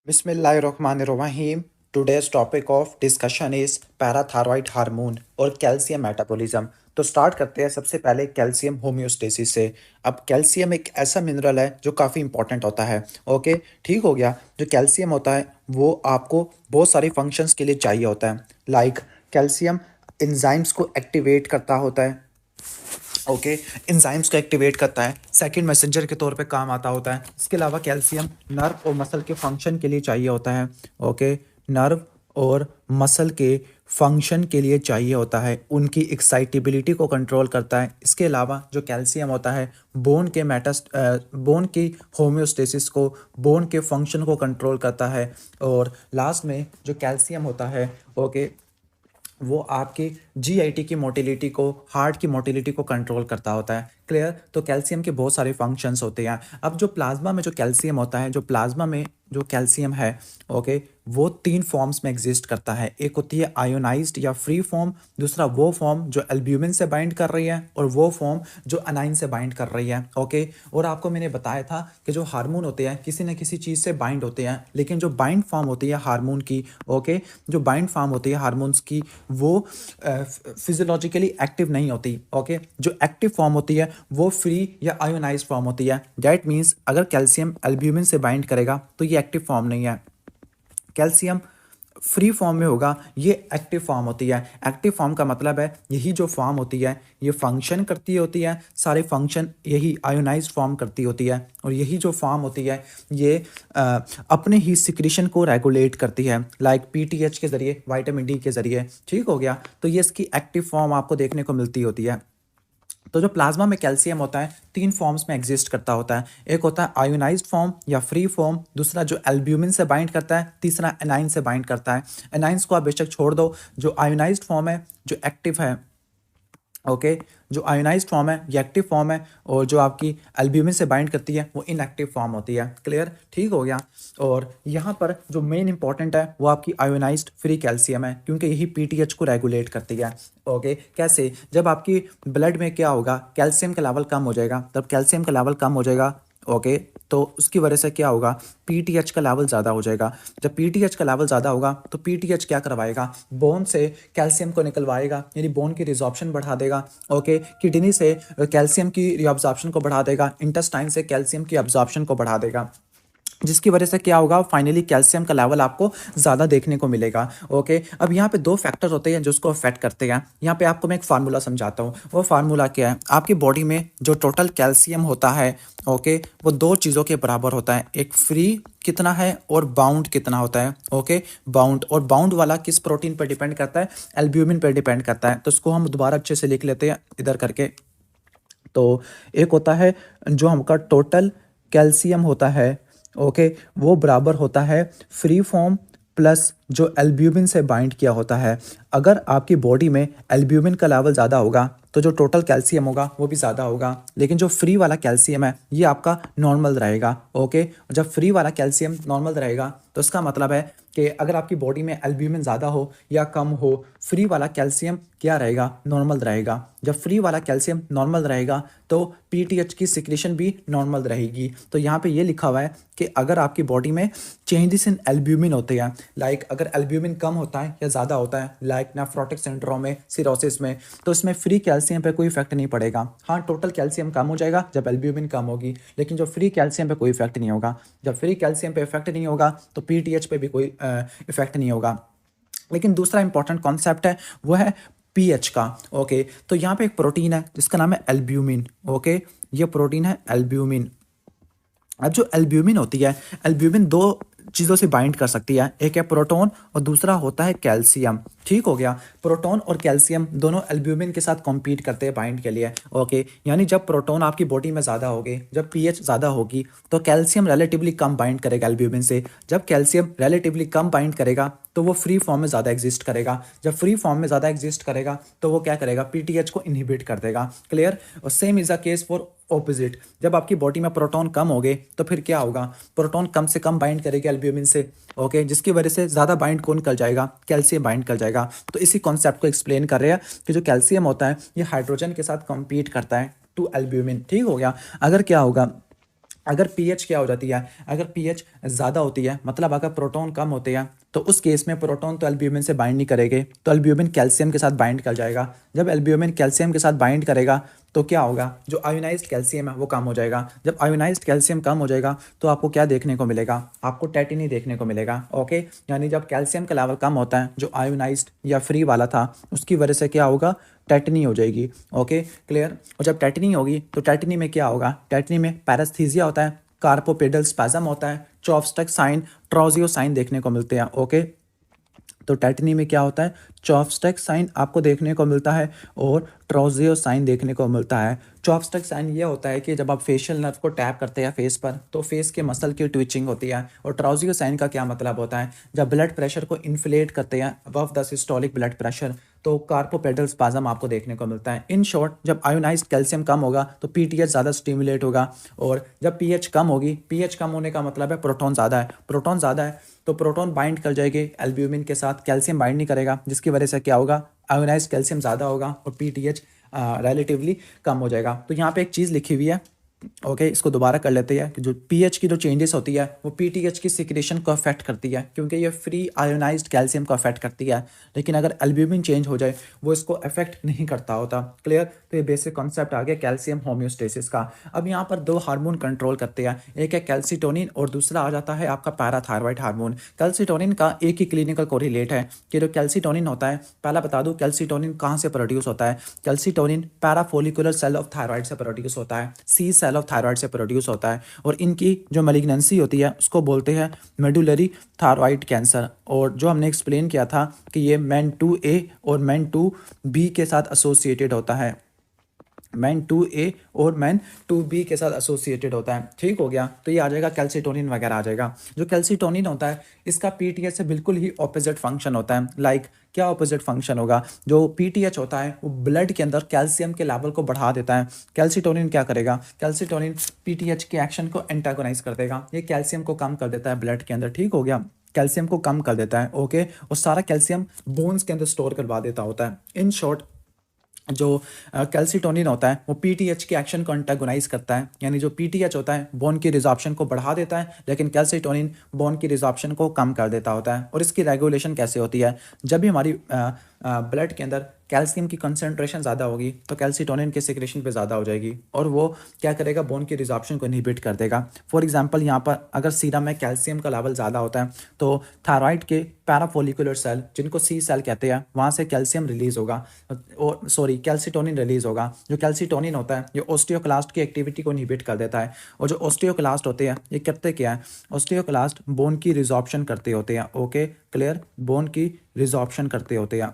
बिस्मिल्लाहिर्रहमानिर्रहीम। Today's topic of discussion is parathyroid hormone और calcium metabolism. तो स्टार्ट करते हैं सबसे पहले कैल्शियम होम्योस्टेसिस से। अब कैल्शियम एक ऐसा मिनरल है जो काफ़ी इंपॉर्टेंट होता है। ओके, ठीक हो गया। जो कैल्शियम होता है वो आपको बहुत सारी फंक्शंस के लिए चाहिए होता है। लाइक कैल्शियम एंजाइम्स को एक्टिवेट करता होता है। ओके, एंजाइम्स को एक्टिवेट करता है, सेकंड मैसेंजर के तौर पे काम आता होता है। इसके अलावा कैल्शियम नर्व और मसल के फंक्शन के लिए चाहिए होता है। ओके, नर्व और मसल के फंक्शन के लिए चाहिए होता है, उनकी एक्साइटेबिलिटी को कंट्रोल करता है। इसके अलावा जो कैल्शियम होता है बोन की होम्योस्टेसिस को, बोन के फंक्शन को कंट्रोल करता है। और लास्ट में जो कैल्शियम होता है, ओके, वो आपकी जीआईटी की मोटिलिटी को, हार्ट की मोटिलिटी को कंट्रोल करता होता है। क्लियर? तो कैल्शियम के बहुत सारे फंक्शंस होते हैं। अब जो प्लाज्मा में जो कैल्शियम होता है, जो प्लाज्मा में जो कैल्शियम है, ओके, वो तीन फॉर्म्स में एग्जिस्ट करता है। एक होती है आयोनाइज्ड या फ्री फॉर्म, दूसरा वो फॉर्म जो एल्ब्यूमिन से बाइंड कर रही है, और वो फॉर्म जो अनाइन से बाइंड कर रही है। ओके, और आपको मैंने बताया था कि जो हार्मोन होते हैं किसी न किसी चीज़ से बाइंड होते हैं, लेकिन जो बाइंड फॉर्म होती है हार्मोन की, ओके, जो बाइंड फॉर्म होती है हार्मोन्स की, वो फिजियोलॉजिकली एक्टिव नहीं होती। ओके, जो एक्टिव फॉर्म होती है वो फ्री या आयोनाइज फॉर्म होती है। दैट मीन्स अगर कैल्शियम एल्ब्यूमिन से बाइंड करेगा तो ये एक्टिव फॉर्म नहीं है। कैल्शियम फ्री फॉर्म में होगा, ये एक्टिव फॉर्म होती है। एक्टिव फॉर्म का मतलब है यही जो फॉर्म होती है ये फंक्शन करती होती है, सारे फंक्शन यही आयोनाइज्ड फॉर्म करती होती है। और यही जो फॉर्म होती है ये अपने ही सिक्रीशन को रेगुलेट करती है, लाइक पीटीएच के जरिए, विटामिन डी के जरिए। ठीक हो गया? तो ये इसकी एक्टिव फॉर्म आपको देखने को मिलती होती है। तो जो प्लाज्मा में कैल्शियम होता है तीन फॉर्म्स में एग्जिस्ट करता होता है। एक होता है आयोनाइज्ड फॉर्म या फ्री फॉर्म, दूसरा जो एल्ब्यूमिन से बाइंड करता है, तीसरा एनाइन से बाइंड करता है। एनाइंस को आप बेशक छोड़ दो, जो आयोनाइज्ड फॉर्म है जो एक्टिव है, ओके, जो आयोनाइज्ड फॉर्म है ये एक्टिव फॉर्म है, और जो आपकी एल्ब्यूमिन से बाइंड करती है वो इनएक्टिव फॉर्म होती है। क्लियर? ठीक हो गया। और यहाँ पर जो मेन इंपॉर्टेंट है वो आपकी आयोनाइज्ड फ्री कैल्शियम है, क्योंकि यही पीटीएच को रेगुलेट करती है। ओके, कैसे? जब आपकी ब्लड में क्या होगा, कैल्शियम का लेवल कम हो जाएगा, तब कैल्शियम का लेवल कम हो जाएगा, ओके, तो उसकी वजह से क्या होगा, पीटीएच का लेवल ज़्यादा हो जाएगा। जब पीटीएच का लेवल ज़्यादा होगा तो पीटीएच क्या करवाएगा, बोन से कैल्शियम को निकलवाएगा, यानी बोन की रिजॉर्प्शन बढ़ा देगा। ओके, किडनी से कैल्शियम की रिअब्जॉर्प्शन को बढ़ा देगा, इंटेस्टाइन से कैल्शियम की अब्जॉर्प्शन को बढ़ा देगा, जिसकी वजह से क्या होगा, फाइनली कैल्शियम का लेवल आपको ज़्यादा देखने को मिलेगा। ओके, अब यहाँ पे दो फैक्टर होते हैं जो उसको अफेक्ट करते हैं। यहाँ पे आपको मैं एक फार्मूला समझाता हूँ। वो फार्मूला क्या है, आपकी बॉडी में जो टोटल कैल्शियम होता है, ओके, वो दो चीज़ों के बराबर होता है। एक फ्री कितना है और बाउंड कितना होता है। ओके, बाउंड, और बाउंड वाला किस प्रोटीन पर डिपेंड करता है, एल्ब्यूमिन पर डिपेंड करता है। तो इसको हम दोबारा अच्छे से लिख लेते हैं इधर करके। तो एक होता है जो हमका टोटल कैल्शियम होता है, ओके, वो बराबर होता है फ्री फॉर्म प्लस जो एल्ब्यूमिन से बाइंड किया होता है। अगर आपकी बॉडी में एल्ब्यूमिन का लेवल ज़्यादा होगा तो जो टोटल कैल्शियम होगा वो भी ज़्यादा होगा, लेकिन जो फ्री वाला कैल्शियम है ये आपका नॉर्मल रहेगा। ओके, जब फ्री वाला कैल्शियम नॉर्मल रहेगा तो इसका मतलब है कि अगर आपकी बॉडी में एल्ब्यूमिन ज़्यादा हो या कम हो, फ्री वाला कैल्शियम क्या रहेगा, नॉर्मल रहेगा। जब फ्री वाला कैल्शियम नॉर्मल रहेगा तो पीटीएच की सिक्रीशन भी नॉर्मल रहेगी। तो यहाँ पे ये लिखा हुआ है कि अगर आपकी बॉडी में चेंजेस इन एल्ब्यूमिन होते हैं, लाइक अगर एल्ब्यूमिन कम होता है या ज़्यादा होता है, लाइक नेफ्रोटिक सिंड्रोम में, सिरोसिस में, तो इसमें फ्री कैल्शियम पे कोई इफेक्ट नहीं पड़ेगा। हाँ, टोटल कैल्शियम कम हो जाएगा जब एल्ब्यूमिन कम होगी, लेकिन जो फ्री कैल्शियम पे कोई इफेक्ट नहीं होगा। जब फ्री कैल्शियम पे इफेक्ट नहीं होगा तो पीटीएच पे भी कोई इफेक्ट नहीं होगा। लेकिन दूसरा इंपॉर्टेंट कॉन्सेप्ट है वो है पीएच का। ओके, तो यहाँ पे एक प्रोटीन है जिसका नाम है एल्ब्यूमिन। ओके, ये प्रोटीन है एल्ब्यूमिन। अब जो एल्ब्यूमिन होती है, एल्ब्यूमिन दो चीज़ों से बाइंड कर सकती है, एक है प्रोटॉन और दूसरा होता है कैल्शियम। ठीक हो गया? प्रोटॉन और कैल्शियम दोनों एल्ब्यूमिन के साथ कॉम्पीट करते हैं बाइंड के लिए। ओके, यानी जब प्रोटॉन आपकी बॉडी में ज़्यादा होगी, जब पीएच ज़्यादा होगी, तो कैल्शियम रिलेटिवली कम बाइंड करेगा एल्ब्यूमिन से। जब कैल्शियम रिलेटिवली कम बाइंड करेगा तो वो फ्री फॉर्म में ज़्यादा एग्जिस्ट करेगा। जब फ्री फॉर्म में ज़्यादा एग्जिस्ट करेगा तो वो क्या करेगा, पीटीएच को इनहिबिट कर देगा। क्लियर? और same is the case for opposite. जब आपकी बॉडी में प्रोटॉन कम हो गए तो फिर क्या होगा, प्रोटॉन कम से कम बाइंड करेगा एल्ब्यूमिन से। ओके, जिसकी वजह से ज़्यादा बाइंड कौन कर जाएगा, कैल्शियम बाइंड कर जाएगा। तो इसी कॉन्सेप्ट को एक्सप्लेन कर रहे हैं कि जो कैल्शियम होता है ये हाइड्रोजन के साथ कम्पीट करता है टू एल्ब्यूमिन। ठीक हो गया? अगर क्या होगा, अगर पीएच क्या हो जाती है, अगर पीएच ज़्यादा होती है, मतलब अगर प्रोटॉन कम होते हैं, तो उस केस में प्रोटॉन तो एल्ब्यूमिन से बाइंड नहीं करेंगे, तो एल्ब्यूमिन कैल्शियम के साथ बाइंड कर जाएगा। जब एल्ब्यूमिन कैल्शियम के साथ बाइंड करेगा तो क्या होगा, जो आयोनाइज्ड कैल्शियम है वो कम हो जाएगा। जब आयोनाइज्ड कैल्शियम कम हो जाएगा तो आपको क्या देखने को मिलेगा, आपको टेटिनी देखने को मिलेगा। ओके, यानी जब कैल्शियम का लेवल कम होता है, जो आयोनाइज्ड या फ्री वाला था, उसकी वजह से क्या होगा, टेटनी हो जाएगी। Okay, clear. और जब टेटनी होगी तो टेटनी में क्या होगा, टेटनी में पैरास्थीसिया होता है, कार्पोपेडल स्पैज्म होता है, चॉपस्टिक साइन, ट्रोजियो साइन देखने को मिलते हैं। ओके, तो टेटनी में क्या होता है, चॉपस्टिक साइन आपको देखने को मिलता है और ट्रोजियो साइन देखने को मिलता है। चॉपस्टिक साइन ये होता है कि जब आप फेशियल नर्व को टैप करते हैं फेस पर, तो फेस के मसल की ट्विचिंग होती है। और ट्रोजियो साइन का क्या मतलब होता है, जब ब्लड प्रेशर को इन्फ्लेट करते हैं above the systolic blood pressure, तो कार्पोपेडल स्पाज्म आपको देखने को मिलता है। इन शॉर्ट, जब आयोनाइज्ड कैल्शियम कम होगा तो पीटीएच ज़्यादा स्टिमुलेट होगा, और जब पीएच कम होगी, पीएच कम होने का मतलब है प्रोटॉन ज़्यादा है, प्रोटॉन ज़्यादा है तो प्रोटॉन बाइंड कर जाएगी एल्ब्यूमिन के साथ, कैल्शियम बाइंड नहीं करेगा, जिसकी वजह से क्या होगा, आयोनाइज्ड कैल्शियम ज़्यादा होगा और पीटीएच रिलेटिवली कम हो जाएगा। तो यहाँ पे एक चीज़ लिखी हुई है, ओके, इसको दोबारा कर लेते हैं कि जो पीएच की जो चेंजेस होती है वो पीटीएच की सिक्रेशन को अफेक्ट करती है, क्योंकि ये फ्री आयोनाइज्ड कैल्शियम को अफेक्ट करती है। लेकिन अगर एल्ब्यूमिन चेंज हो जाए वो इसको अफेक्ट नहीं करता होता। क्लियर। तो ये बेसिक कॉन्सेप्ट आ गया कैल्शियम होम्योस्टेसिस का। अब यहाँ पर दो हार्मोन कंट्रोल करते हैं, एक है कैल्सिटोनिन और दूसरा आ जाता है आपका पैराथायरॉइड हार्मोन। कैल्सिटोनिन का एक ही क्लिनिकल कोरिलेट है कि जो कैल्सिटोनिन होता है, पहला बता दूं कैल्सिटोनिन कहाँ से प्रोड्यूस होता है। Calcitonin parafollicular cell of thyroid से प्रोड्यूस होता है, सी सेल ऑफ थायराइड से प्रोड्यूस होता है। और इनकी जो मैलिग्नेंसी होती है उसको बोलते हैं मेडुलरी थायराइड कैंसर। और जो हमने एक्सप्लेन किया था कि ये मैन 2A और मैन 2B के साथ एसोसिएटेड होता है, मैन 2A और मैन 2B के साथ एसोसिएटेड होता है। ठीक हो गया। तो ये आ जाएगा कैल्सिटोनिन वगैरह आ जाएगा। जो कैल्सिटोनिन होता है इसका पीटीएच से बिल्कुल ही ऑपोजिट फंक्शन होता है। लाइक क्या ऑपोजिट फंक्शन होगा, जो पीटीएच होता है वो ब्लड के अंदर कैल्शियम के लेवल को बढ़ा देता है। कैल्सिटोनिन क्या करेगा, कैल्सिटोनिन पीटीएच के एक्शन को एंटागोनाइज कर देगा, ये कैल्शियम को कम कर देता है ब्लड के अंदर। ठीक हो गया, कैल्शियम को कम कर देता है। ओके, और सारा कैल्शियम बोन्स के अंदर स्टोर करवा देता होता है। इन शॉर्ट, जो कैल्सिटोनिन होता है वो पीटीएच के एक्शन को एंटागोनाइज करता है, यानी जो पीटीएच होता है बोन की रिजॉर्प्शन को बढ़ा देता है, लेकिन कैल्सिटोनिन बोन की रिजॉर्प्शन को कम कर देता होता है। और इसकी रेगुलेशन कैसे होती है, जब भी हमारी ब्लड के अंदर कैल्शियम की कंसंट्रेशन ज़्यादा होगी तो कैल्सिटोनिन के सिक्रेशन पे ज़्यादा हो जाएगी और वो क्या करेगा, बोन की रिजॉर्प्शन को इनहिबिट कर देगा। फॉर एग्जांपल, यहाँ पर अगर सीरम में कैल्शियम का लेवल ज़्यादा होता है तो थायराइड के पैराफोलिकुलर सेल, जिनको सी सेल कहते हैं, वहाँ से कैल्शियम रिलीज होगा, और सॉरी कैल्सिटोनिन रिलीज होगा। जो कैल्सिटोनिन होता है ये ऑस्टियोक्लास्ट की एक्टिविटी को इनहिबिट कर देता है। और जो ऑस्टियोक्लास्ट होते हैं ये करते क्या है, ऑस्टियोक्लास्ट बोन की रिजॉर्प्शन करते होते हैं। ओके, क्लियर, बोन की रिजॉर्प्शन करते होते हैं।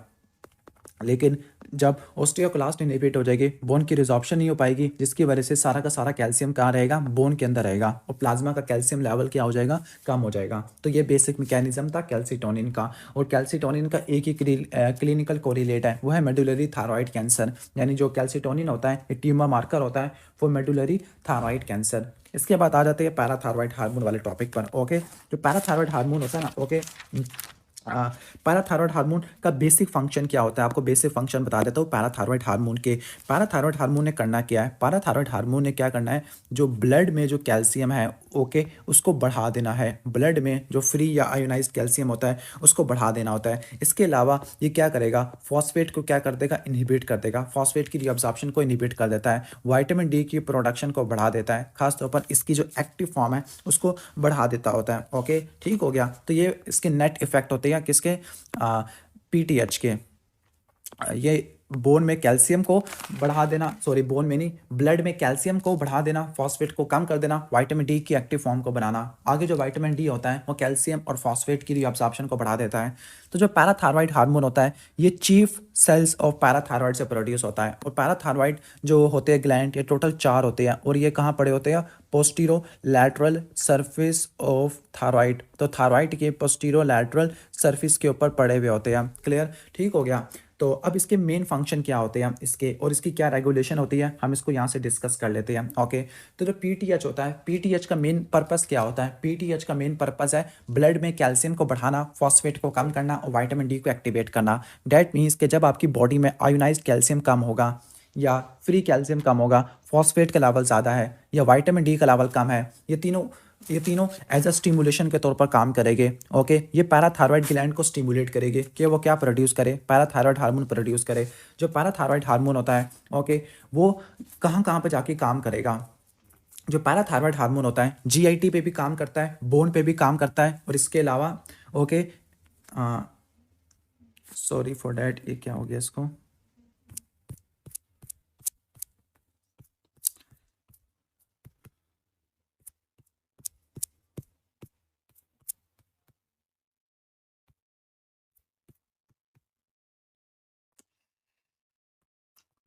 लेकिन जब ऑस्टियोक्लास्ट इनहिबिट हो जाएगी, बोन की रिजॉर्प्शन नहीं हो पाएगी, जिसकी वजह से सारा का सारा कैल्शियम कहाँ रहेगा, बोन के अंदर रहेगा, और प्लाज्मा का कैल्शियम लेवल क्या हो जाएगा, कम हो जाएगा। तो ये बेसिक मैकेनिज्म था कैल्सिटोनिन का। और कैल्सिटोनिन का एक ही क्लिनिकल कोरिलेट है, वो है मेडुलरी थायराइड कैंसर। यानी जो कैल्सिटोनिन होता है ये ट्यूमर मार्कर होता है फॉर मेडुलरी थायराइड कैंसर। इसके बाद आ जाते हैं पैराथायरॉइड हार्मोन वाले टॉपिक पर। ओके, जो पैराथायरॉइड हार्मोन होता है ना, ओके, पैराथायरॉइड हार्मोन का बेसिक फंक्शन क्या होता है, आपको बेसिक फंक्शन बता देता हूँ पैराथायरॉइड हार्मोन के। पैराथायरॉइड हार्मोन ने करना क्या है, पैराथायरॉइड हार्मोन ने क्या करना है, जो ब्लड में जो कैल्शियम है, ओके, उसको बढ़ा देना है। ब्लड में जो फ्री या आयोनाइज्ड कैल्शियम होता है उसको बढ़ा देना होता है। इसके अलावा ये क्या करेगा, फॉस्फेट को क्या कर देगा, इनहिबिट कर देगा, फॉस्फेट की रीअब्जॉर्प्शन को इनहिबिट कर देता है। विटामिन डी की प्रोडक्शन को बढ़ा देता है, खासतौर पर इसकी जो एक्टिव फॉर्म है उसको बढ़ा देता होता है। ओके, ठीक हो गया। तो ये इसके नेट इफेक्ट होते हैं किसके, पीटीएच के। ये बोन में कैल्शियम को बढ़ा देना, सॉरी बोन में नहीं, ब्लड में कैल्शियम को बढ़ा देना, फॉस्फेट को कम कर देना, विटामिन डी की एक्टिव फॉर्म को बनाना। आगे जो विटामिन डी होता है वो कैल्शियम और फॉस्फेट की रीअब्जॉर्प्शन को बढ़ा देता है। तो जो पैराथायरॉइड हार्मोन होता है ये चीफ सेल्स ऑफ पैराथायरॉइड से प्रोड्यूस होता है। और पैराथायरॉइड जो होते हैं ग्लैंड, ये टोटल 4 होते हैं और ये कहाँ पड़े होते हैं, पोस्टीरो लैटरल सरफेस ऑफ थायराइड। तो थायराइड के पोस्टीरो लैटरल सरफेस के ऊपर पड़े हुए होते हैं। क्लियर, ठीक हो गया। तो अब इसके मेन फंक्शन क्या होते हैं इसके, और इसकी क्या रेगुलेशन होती है, हम इसको यहाँ से डिस्कस कर लेते हैं। ओके, तो जो पीटीएच होता है, पीटीएच का मेन पर्पस क्या होता है, पीटीएच का मेन पर्पस है ब्लड में कैल्शियम को बढ़ाना, फॉस्फेट को कम करना और विटामिन डी को एक्टिवेट करना। डेट मीन्स कि जब आपकी बॉडी में आयोनाइज्ड कैल्शियम कम होगा या फ्री कैल्शियम कम होगा, फॉस्फेट का लेवल ज़्यादा है या विटामिन डी का लेवल कम है, ये तीनों एज अ स्टिमुलेशन के तौर पर काम करेंगे। ओके, ये पैराथायरॉयड ग्लैंड को स्टिमुलेट करेंगे कि वो क्या प्रोड्यूस करे, पैराथायरॉयड हार्मोन प्रोड्यूस करे। जो पैराथायरॉयड हार्मोन होता है, ओके, वो कहाँ कहाँ पे जाके काम करेगा। जो पैराथायरॉयड हार्मोन होता है जीआईटी पे भी काम करता है, बोन पे भी काम करता है, और इसके अलावा ओके, सॉरी फॉर डैट, ये क्या हो गया इसको,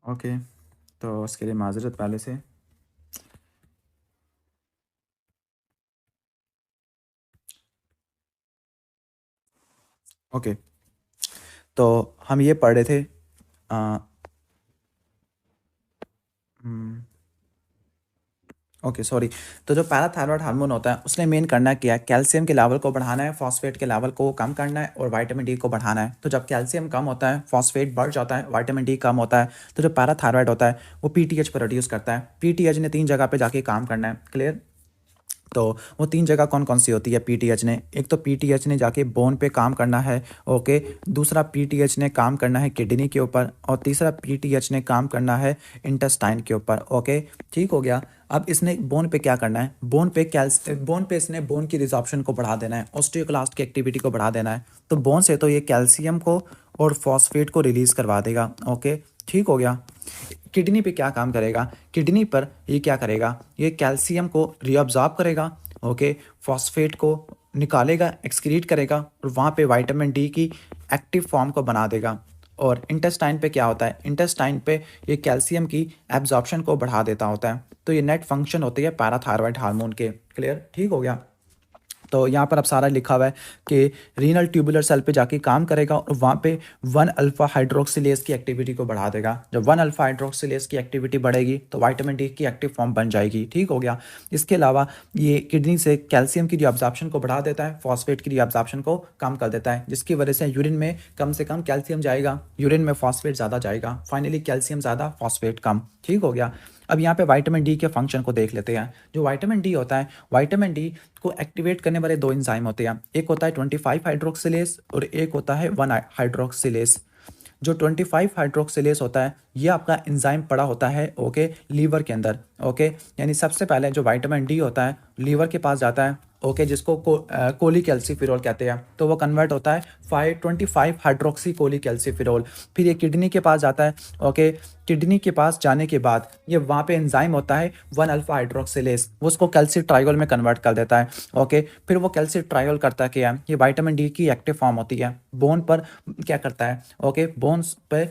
ओके, तो उसके लिए माजरत पहले से। ओके, तो हम ये पढ़ रहे थे, आ, ओके सॉरी। तो जो पैराथायरॉयड हार्मोन होता है उसने मेन करना क्या है, कैल्शियम के लेवल को बढ़ाना है, फॉस्फेट के लेवल को कम करना है और विटामिन डी को बढ़ाना है। तो जब कैल्शियम कम होता है, फॉस्फेट बढ़ जाता है, विटामिन डी कम होता है, तो जो पैराथायरॉयड होता है वो पीटीएच प्रोड्यूस करता है। पीटीएच ने 3 जगह पे जाके काम करना है, क्लियर। तो वो 3 जगह कौन कौन सी होती है पीटीएच ने, एक तो पीटीएच ने जाके बोन पे काम करना है, ओके, दूसरा पीटीएच ने काम करना है किडनी के ऊपर, और तीसरा पीटीएच ने काम करना है इंटेस्टाइन के ऊपर। ओके, ठीक हो गया। अब इसने बोन पे क्या करना है, बोन पे इसने बोन की रिजॉर्प्शन को बढ़ा देना है, ऑस्टियोक्लास्ट की एक्टिविटी को बढ़ा देना है। तो बोन से तो ये कैल्शियम को और फॉस्फेट को रिलीज करवा देगा। ओके, ठीक हो गया। किडनी पे क्या काम करेगा, किडनी पर ये क्या करेगा, ये कैल्शियम को रीअब्जॉर्ब करेगा, ओके, फॉस्फेट को निकालेगा, एक्सक्रीट करेगा, और वहाँ पे विटामिन डी की एक्टिव फॉर्म को बना देगा। और इंटेस्टाइन पे क्या होता है, इंटेस्टाइन पे ये कैल्शियम की एब्जॉर्प्शन को बढ़ा देता होता है। तो ये नेट फंक्शन होती है पैराथायरॉयड हार्मोन के, क्लियर, ठीक हो गया। तो यहाँ पर अब सारा लिखा हुआ है कि रीनल ट्यूबुलर सेल पे जाके काम करेगा और वहाँ पे 1 अल्फा हाइड्रोक्सिलेज की एक्टिविटी को बढ़ा देगा। जब 1 अल्फा हाइड्रोक्सिलेज की एक्टिविटी बढ़ेगी तो विटामिन डी की एक्टिव फॉर्म बन जाएगी, ठीक हो गया। इसके अलावा ये किडनी से कैल्शियम की रीअब्जॉर्प्शन को बढ़ा देता है, फॉस्फेट की रीअब्जॉर्प्शन को कम कर देता है, जिसकी वजह से यूरिन में कम से कम कैल्शियम जाएगा, यूरिन में फॉस्फेट ज़्यादा जाएगा, फाइनली कैल्शियम ज़्यादा फॉस्फेट कम, ठीक हो गया। अब यहाँ पे विटामिन डी के फंक्शन को देख लेते हैं। जो विटामिन डी होता है, विटामिन डी को एक्टिवेट करने वाले 2 एंजाइम होते हैं, एक होता है 25 हाइड्रोक्सिलेज और एक होता है 1 हाइड्रोक्सिलेज। जो 25 हाइड्रोक्सिलेज होता है ये आपका एंजाइम पड़ा होता है, ओके, लीवर के अंदर, ओके, यानी सबसे पहले जो विटामिन डी होता है लीवर के पास जाता है, ओके, जिसको कोलीकैल्सिफेरॉल कहते हैं, तो वो कन्वर्ट होता है 525 हाइड्रोक्सी कोलीकैल्सिफेरॉल। फिर ये किडनी के पास जाता है, ओके, किडनी के पास जाने के बाद ये वहाँ पे एंजाइम होता है 1 अल्फा हाइड्रोक्सिलेज, वो उसको कैल्सिट्रायोल में कन्वर्ट कर देता है, ओके। फिर वो कैल्सिट्रायोल करता क्या है, ये विटामिन डी की एक्टिव फॉर्म होती है, बोन पर क्या करता है, ओके, बोन्स पे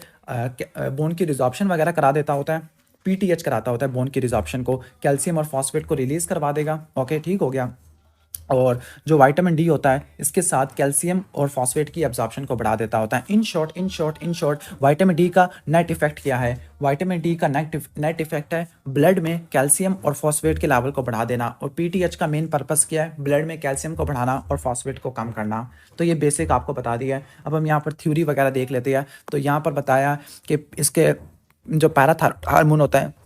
बोन की रिजॉर्प्शन वगैरह करा देता होता है, पीटीएच कराता होता है बोन की रिजॉर्प्शन को, कैल्शियम और फॉस्फेट को रिलीज करवा देगा, ओके, ठीक हो गया। और जो विटामिन डी होता है इसके साथ कैल्शियम और फॉस्फेट की एब्जॉर्प्शन को बढ़ा देता होता है। इन शॉर्ट विटामिन डी का नेट इफेक्ट क्या है, विटामिन डी का नेट इफेक्ट है ब्लड में कैल्शियम और फॉस्फेट के लेवल को बढ़ा देना, और पीटीएच का मेन पर्पस क्या है, ब्लड में कैल्शियम को बढ़ाना और फॉस्फेट को कम करना। तो ये बेसिक आपको बता दिया है। अब हम यहाँ पर थ्योरी वगैरह देख लेते हैं। तो यहाँ पर बताया कि इसके जो पैराथायरॉयड हार्मोन होता है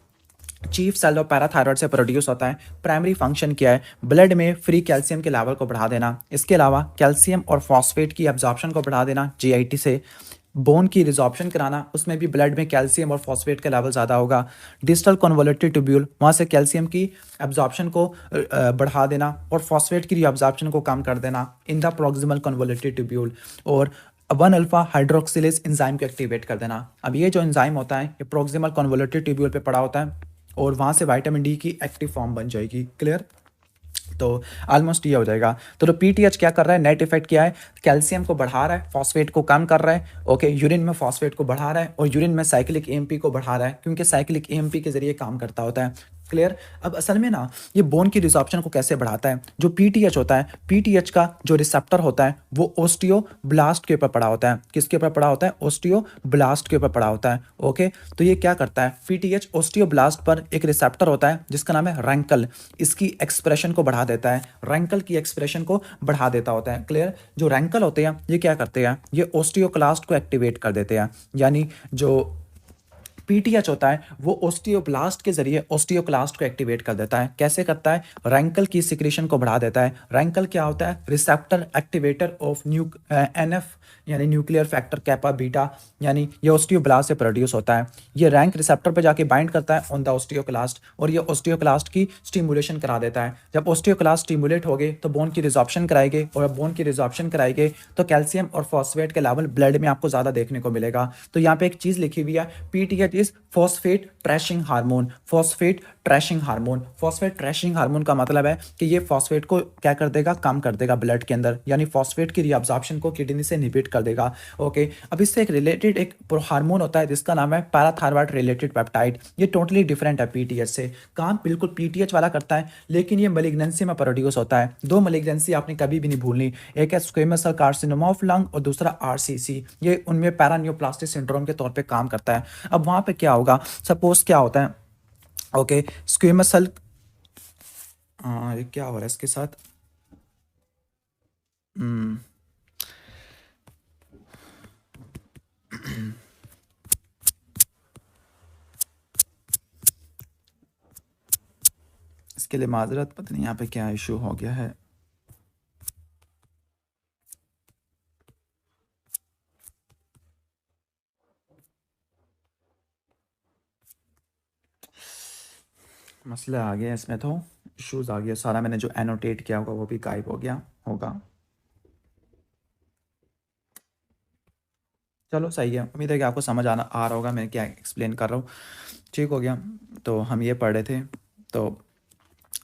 चीफ सेल ऑफ पैराथायरॉयड से प्रोड्यूस होता है। प्राइमरी फंक्शन क्या है, ब्लड में फ्री कैल्शियम के लेवल को बढ़ा देना, इसके अलावा कैल्शियम और फॉस्फेट की एब्जॉर्प्शन को बढ़ा देना जीआईटी से, बोन की रिजॉर्प्शन कराना, उसमें भी ब्लड में कैल्शियम और फॉस्फेट का लेवल ज़्यादा होगा, डिस्टल कन्वोल्यूटेड ट्यूब्यूल, वहाँ से कैल्शियम की एब्जॉर्प्शन को बढ़ा देना और फॉस्फेट की रिअब्जॉर्प्शन को कम कर देना in the proximal convoluted tubule, और 1 अल्फा हाइड्रोक्सिलेज एंजाइम को एक्टिवेट कर देना। अब ये जो एंजाइम होता है ये प्रॉक्सिमल कन्वोल्यूटेड ट्यूब्यूल पे पड़ा होता है और वहाँ से विटामिन डी की एक्टिव फॉर्म बन जाएगी, क्लियर। तो ऑलमोस्ट ये हो जाएगा। तो पीटीएच क्या कर रहा है, नेट इफेक्ट क्या है, कैल्शियम को बढ़ा रहा है, फॉस्फेट को कम कर रहा है, ओके, यूरिन में फॉस्फेट को बढ़ा रहा है और यूरिन में साइक्लिक एएमपी को बढ़ा रहा है, क्योंकि साइक्लिक एएमपी के जरिए काम करता होता है, क्लियर। अब असल में ना ये बोन की रिजॉर्प्शन को कैसे बढ़ाता है, जो पीटीएच होता है, पीटीएच का जो रिसेप्टर होता है वो ओस्टियोब्लास्ट के ऊपर पड़ा होता है, किसके ऊपर पड़ा होता है, ओस्टियोब्लास्ट के ऊपर पड़ा होता है, ओके। तो ये क्या करता है, पीटीएच ओस्टियोब्लास्ट पर एक रिसेप्टर होता है जिसका नाम है रैंकल, इसकी एक्सप्रेशन को बढ़ा देता है, रैंकल की एक्सप्रेशन को बढ़ा देता होता है, क्लियर। जो रैंकल होते हैं ये क्या करते हैं, ये ओस्टियोक्लास्ट को एक्टिवेट कर देते हैं, यानी जो पीटीएच होता है वो ओस्टियोब्लास्ट के जरिए ओस्टियोक्लास्ट को एक्टिवेट कर देता है। कैसे करता है? रैंकल की सिक्रीशन को बढ़ा देता है। रैंकल क्या होता है? रिसेप्टर एक्टिवेटर ऑफ एनएफ यानी न्यूक्लियर फैक्टर कैपा बीटा, यानी ये ओस्टियोब्लास्ट से प्रोड्यूस होता है। ये रैंक रिसेप्टर पे जाके बाइंड करता है ऑन द ओस्टियोक्लास्ट और ये ओस्टियोक्लास्ट की स्टिमुलेशन करा देता है। जब ओस्टियोक्लास्ट स्टिमुलेट हो गए तो बोन की रिजॉर्प्शन कराएंगे और जब बोन की रिजॉर्प्शन कराएंगे तो कैल्शियम और फॉस्फेट के लेवल ब्लड में आपको ज़्यादा देखने को मिलेगा। तो यहाँ पे एक चीज़ लिखी हुई है, PTH is phosphate trashing hormone. Phosphate trashing hormone, phosphate trashing hormone का मतलब है कि ये फॉस्फेट को क्या कर देगा? कम कर देगा ब्लड के अंदर, यानी फॉस्फेट की रीअब्जॉर्प्शन को किडनी से इनहिबिट कर देगा। ओके, अब इससे एक रिलेटेड एक हार्मोन होता है जिसका नाम है पैराथायरॉयड रिलेटेड पेप्टाइड। ये टोटली डिफरेंट है पीटीएच से, काम बिल्कुल पीटीएच वाला करता है लेकिन ये मलिग्नेंसी में प्रोड्यूस होता है। दो मलिग्नेंसी आपने कभी भी नहीं भूलनी, एक है squamous cell carcinoma of lung और दूसरा आरसीसी। ये उनमें पैरानियोप्लास्टिक सिंड्रोम के तौर पे काम करता है। अब वहां पे क्या होगा? सपोज क्या होता है? ओके, स्क्वेमस सेल, ये क्या हो रहा है इसके साथ? हम्म, इसके लिए माजरत, पता नहीं यहाँ पे क्या इशू हो गया है। मसला आ गया इसमें, तो इश्यूज आ गया सारा, मैंने जो एनोटेट किया होगा वो भी गायब हो गया होगा। चलो सही है, उम्मीद है कि आपको समझ आना आ रहा होगा मैं क्या एक्सप्लेन कर रहा हूँ। ठीक हो गया। तो हम ये पढ़ रहे थे, तो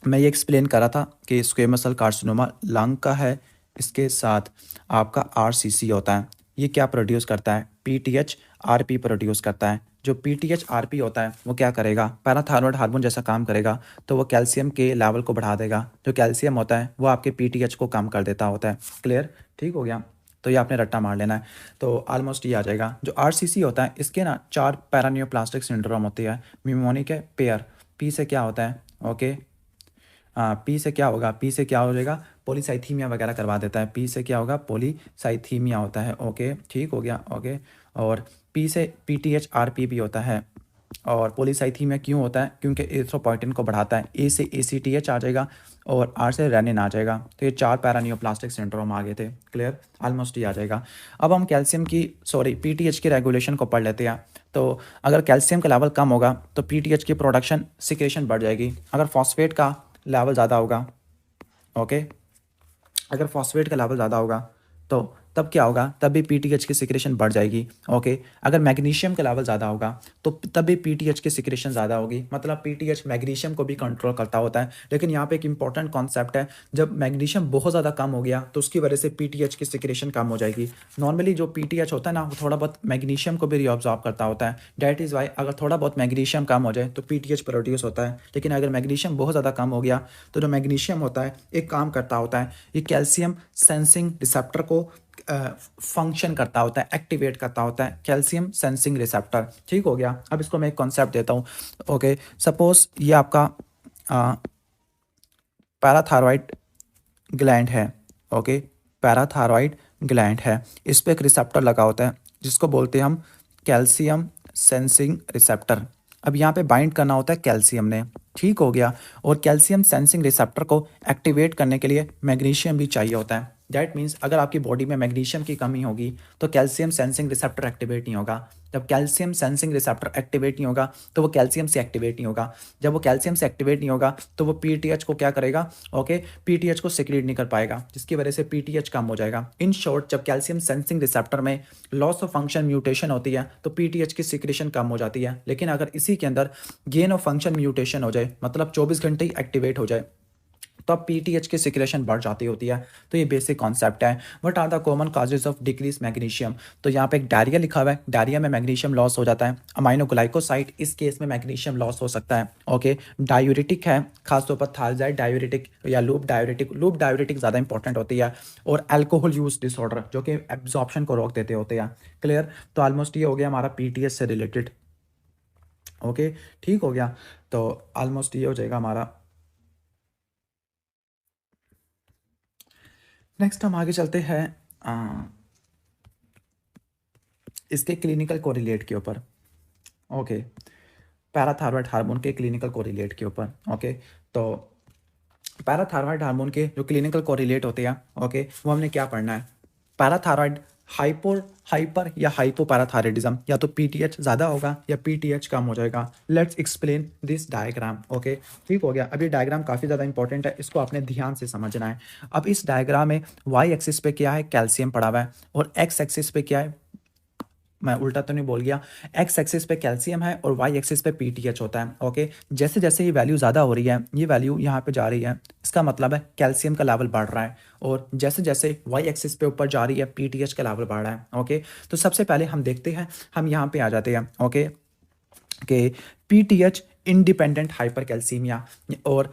मैं ये एक्सप्लेन कर रहा था कि स्क्वेमस सेल कार्सिनोमा लंग का है, इसके साथ आपका आरसीसी होता है। ये क्या प्रोड्यूस करता है? पीटीएच आरपी प्रोड्यूस करता है। जो पीटीएच आरपी होता है वो क्या करेगा? पैराथायरॉयड हार्मोन जैसा काम करेगा। तो वो कैल्शियम के लेवल को बढ़ा देगा। जो कैल्शियम होता है वो आपके पीटीएच को कम कर देता होता है। क्लियर? ठीक हो गया। तो ये आपने रट्टा मार लेना है, तो ऑलमोस्ट ये आ जाएगा। जो आरसीसी होता है इसके ना 4 पैरानियोप्लास्टिक सिंड्रोम होती है। मिमोनिक है, पेयर। पी से क्या होता है? ओके, पी से क्या होगा? पी से क्या हो जाएगा? पॉलीसाइथीमिया वगैरह करवा देता है। पी से क्या होगा? पॉलीसाइथीमिया होता है। ओके, ठीक हो गया। ओके, और पी से पीटीएच आरपी भी होता है। और पॉलीसाइथीमिया क्यों होता है? क्योंकि एरिथ्रोपोइटिन को बढ़ाता है। ए से एसीटीएच आ जाएगा और आर से रेनिन आ जाएगा। तो ये 4 पैरानियोप्लास्टिक सिंड्रोम आ गए थे। क्लियर? ऑलमोस्ट ये आ जाएगा। अब हम कैल्शियम की, सॉरी, पीटीएच की रेगुलेशन को पढ़ लेते हैं। तो अगर कैल्शियम का लेवल कम होगा तो पीटीएच की प्रोडक्शन सिक्रेशन बढ़ जाएगी। अगर फॉस्फेट का लेवल ज़्यादा होगा, ओके, अगर फॉस्फेट का लेवल ज़्यादा होगा तो तब क्या होगा? तब भी पीटीएच की सिक्रेशन बढ़ जाएगी। ओके, अगर मैग्नीशियम का लेवल ज़्यादा होगा तो तब भी पीटीएच की सिक्रेशन ज़्यादा होगी। मतलब पीटीएच मैग्नीशियम को भी कंट्रोल करता होता है। लेकिन यहाँ पे एक इंपॉर्टेंट कॉन्सेप्ट है, जब मैग्नीशियम बहुत ज़्यादा कम हो गया तो उसकी वजह से पीटीएच की सिक्रेशन कम हो जाएगी। नॉर्मली जो पीटीएच होता है ना वो थोड़ा बहुत मैग्नीशियम को भी रिऑब्जॉर्ब करता होता है। डैट इज़ वाई अगर थोड़ा बहुत मैग्नीशियम कम हो जाए तो पीटीएच प्रोड्यूस होता है। लेकिन अगर मैग्नीशियम बहुत ज़्यादा कम हो गया तो जो मैग्नीशियम होता है एक काम करता होता है, ये कैल्शियम सेंसिंग रिसेप्टर को फंक्शन करता होता है, एक्टिवेट करता होता है, कैल्शियम सेंसिंग रिसेप्टर। ठीक हो गया। अब इसको मैं एक कॉन्सेप्ट देता हूँ। ओके, सपोज ये आपका पैराथायरॉयड ग्लैंड है। ओके, पैराथायरॉयड ग्लैंड है, इस पे एक रिसेप्टर लगा होता है जिसको बोलते हैं हम कैल्शियम सेंसिंग रिसेप्टर। अब यहाँ पे बाइंड करना होता है कैल्शियम ने। ठीक हो गया। और कैल्शियम सेंसिंग रिसेप्टर को एक्टिवेट करने के लिए मैग्नीशियम भी चाहिए होता है। दैट मीन्स अगर आपकी बॉडी में मैग्नीशियम की कमी होगी तो कैल्शियम सेंसिंग रिसेप्टर एक्टिवेट नहीं होगा। जब कैल्शियम सेंसिंग रिसेप्टर एक्टिवेट नहीं होगा तो वो कैल्शियम से एक्टिवेट नहीं होगा। जब वो कैल्शियम से एक्टिवेट नहीं होगा तो वो पीटीएच को क्या करेगा? ओके, पीटीएच को सिक्रीट नहीं कर पाएगा जिसकी वजह से पीटीएच कम हो जाएगा। इन शॉर्ट, जब कैल्शियम सेंसिंग रिसेप्टर में लॉस ऑफ फंक्शन म्यूटेशन होती है तो पीटीएच की सिक्रेशन कम हो जाती है। लेकिन अगर इसी के अंदर गेन ऑफ फंक्शन म्यूटेशन हो जाए, मतलब 24 घंटे ही एक्टिवेट हो जाए, तो अब पीटीएच की सिक्रेशन बढ़ जाती होती है। तो ये बेसिक कॉन्सेप्ट है। What are the common causes of decrease magnesium? तो यहाँ पे एक डायरिया लिखा हुआ है, डायरिया में मैग्नीशियम लॉस हो जाता है। अमाइनोग्लाइकोसाइड, इस केस में मैग्नीशियम लॉस हो सकता है। ओके, डायूरिटिक है, खासतौर पर थायराइड डायूरिटिक या लूप डायूरिटिक। लूप डायूरिटिक ज़्यादा इंपॉर्टेंट होती है। और अल्कोहल यूज डिसऑर्डर जो कि एब्जॉर्प्शन को रोक देते होते हैं। क्लियर? तो ऑलमोस्ट ये हो गया हमारा पीटीएच से रिलेटेड। ओके, ठीक हो गया। तो ऑलमोस्ट ये हो जाएगा हमारा। नेक्स्ट हम आगे चलते हैं इसके क्लिनिकल कोरिलेट के ऊपर। ओके, पैराथायरॉयड हार्मोन के क्लिनिकल कोरिलेट के ऊपर। ओके, तो पैराथायरॉयड हार्मोन के जो क्लिनिकल कोरिलेट होते हैं, ओके, वो हमने क्या पढ़ना है। पैराथायरॉयड हाइपर या हाइपोपैराथायरॉयडिज्म, या तो पीटीएच ज़्यादा होगा या पीटीएच कम हो जाएगा। Let's explain this diagram. Okay, ठीक हो गया। अब ये डायग्राम काफ़ी ज़्यादा इंपॉर्टेंट है, इसको आपने ध्यान से समझना है। अब इस डायग्राम में वाई एक्सिस पे क्या है, कैल्शियम पड़ा हुआ है, और एक्स एक्सिस पे क्या है, मैं उल्टा तो नहीं बोल गया, एक्स एक्सिस पे कैल्शियम है और वाई एक्सिस पे पीटीएच होता है। ओके, जैसे जैसे ये वैल्यू ज़्यादा हो रही है, ये वैल्यू यहाँ पे जा रही है, इसका मतलब है कैल्शियम का लेवल बढ़ रहा है, और जैसे जैसे वाई एक्सिस पे ऊपर जा रही है, पीटीएच का लेवल बढ़ रहा है। ओके, तो सबसे पहले हम देखते हैं, हम यहाँ पे आ जाते हैं। ओके, कि पीटीएच इंडिपेंडेंट हाइपर कैल्सीमिया, और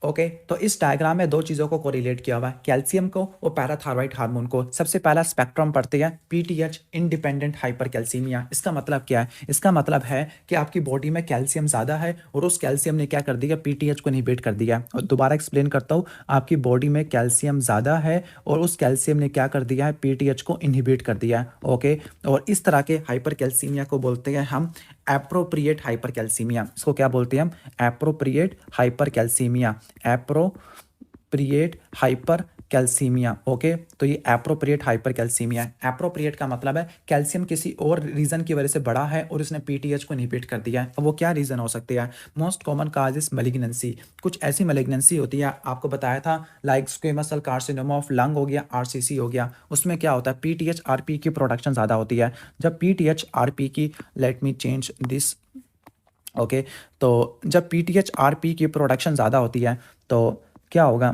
ओके, तो इस डायग्राम में दो चीज़ों को कोरिलेट किया हुआ है, कैल्शियम को और पैराथायरॉयड हार्मोन को। सबसे पहला स्पेक्ट्रम पढ़ते हैं, पीटीएच इंडिपेंडेंट हाइपरकैल्सीमिया। इसका मतलब क्या है, इसका मतलब है कि आपकी बॉडी में कैल्शियम ज़्यादा है और उस कैल्शियम ने क्या कर दिया, पीटीएच को इनहिबिट कर दिया। और दोबारा एक्सप्लेन करता हूँ, आपकी बॉडी में कैल्शियम ज़्यादा है और उस कैल्शियम ने क्या कर दिया है, पीटीएच को इनहिबिट कर दिया है। ओके, और इस तरह के हाइपरकैल्सीमिया को बोलते हैं हम एप्रोप्रिएट हाइपरकैल्सीमिया। इसको क्या बोलते हैं हम, appropriate hypercalcaemia, appropriate hyper calcaemia. Okay, तो ये एप्रोप्रिएट हाइपर कैल्सीमिया है। एप्रोप्रिएट का मतलब है कैल्शियम किसी और रीजन की वजह से बढ़ा है और उसने पीटीएच को इनहिबिट कर दिया है। अब वो क्या रीजन हो सकती है, most common cause is malignancy. कुछ ऐसी मैलिग्नेंसी होती है, आपको बताया था, like squamous cell carcinoma of lung हो गया, आरसीसी हो गया। उसमें क्या होता है, पीटीएच आरपी की प्रोडक्शन ज़्यादा होती है। जब पीटीएच आरपी की, let me change this. Okay, तो जब पीटीएच आरपी की प्रोडक्शन ज़्यादा होती है तो क्या होगा,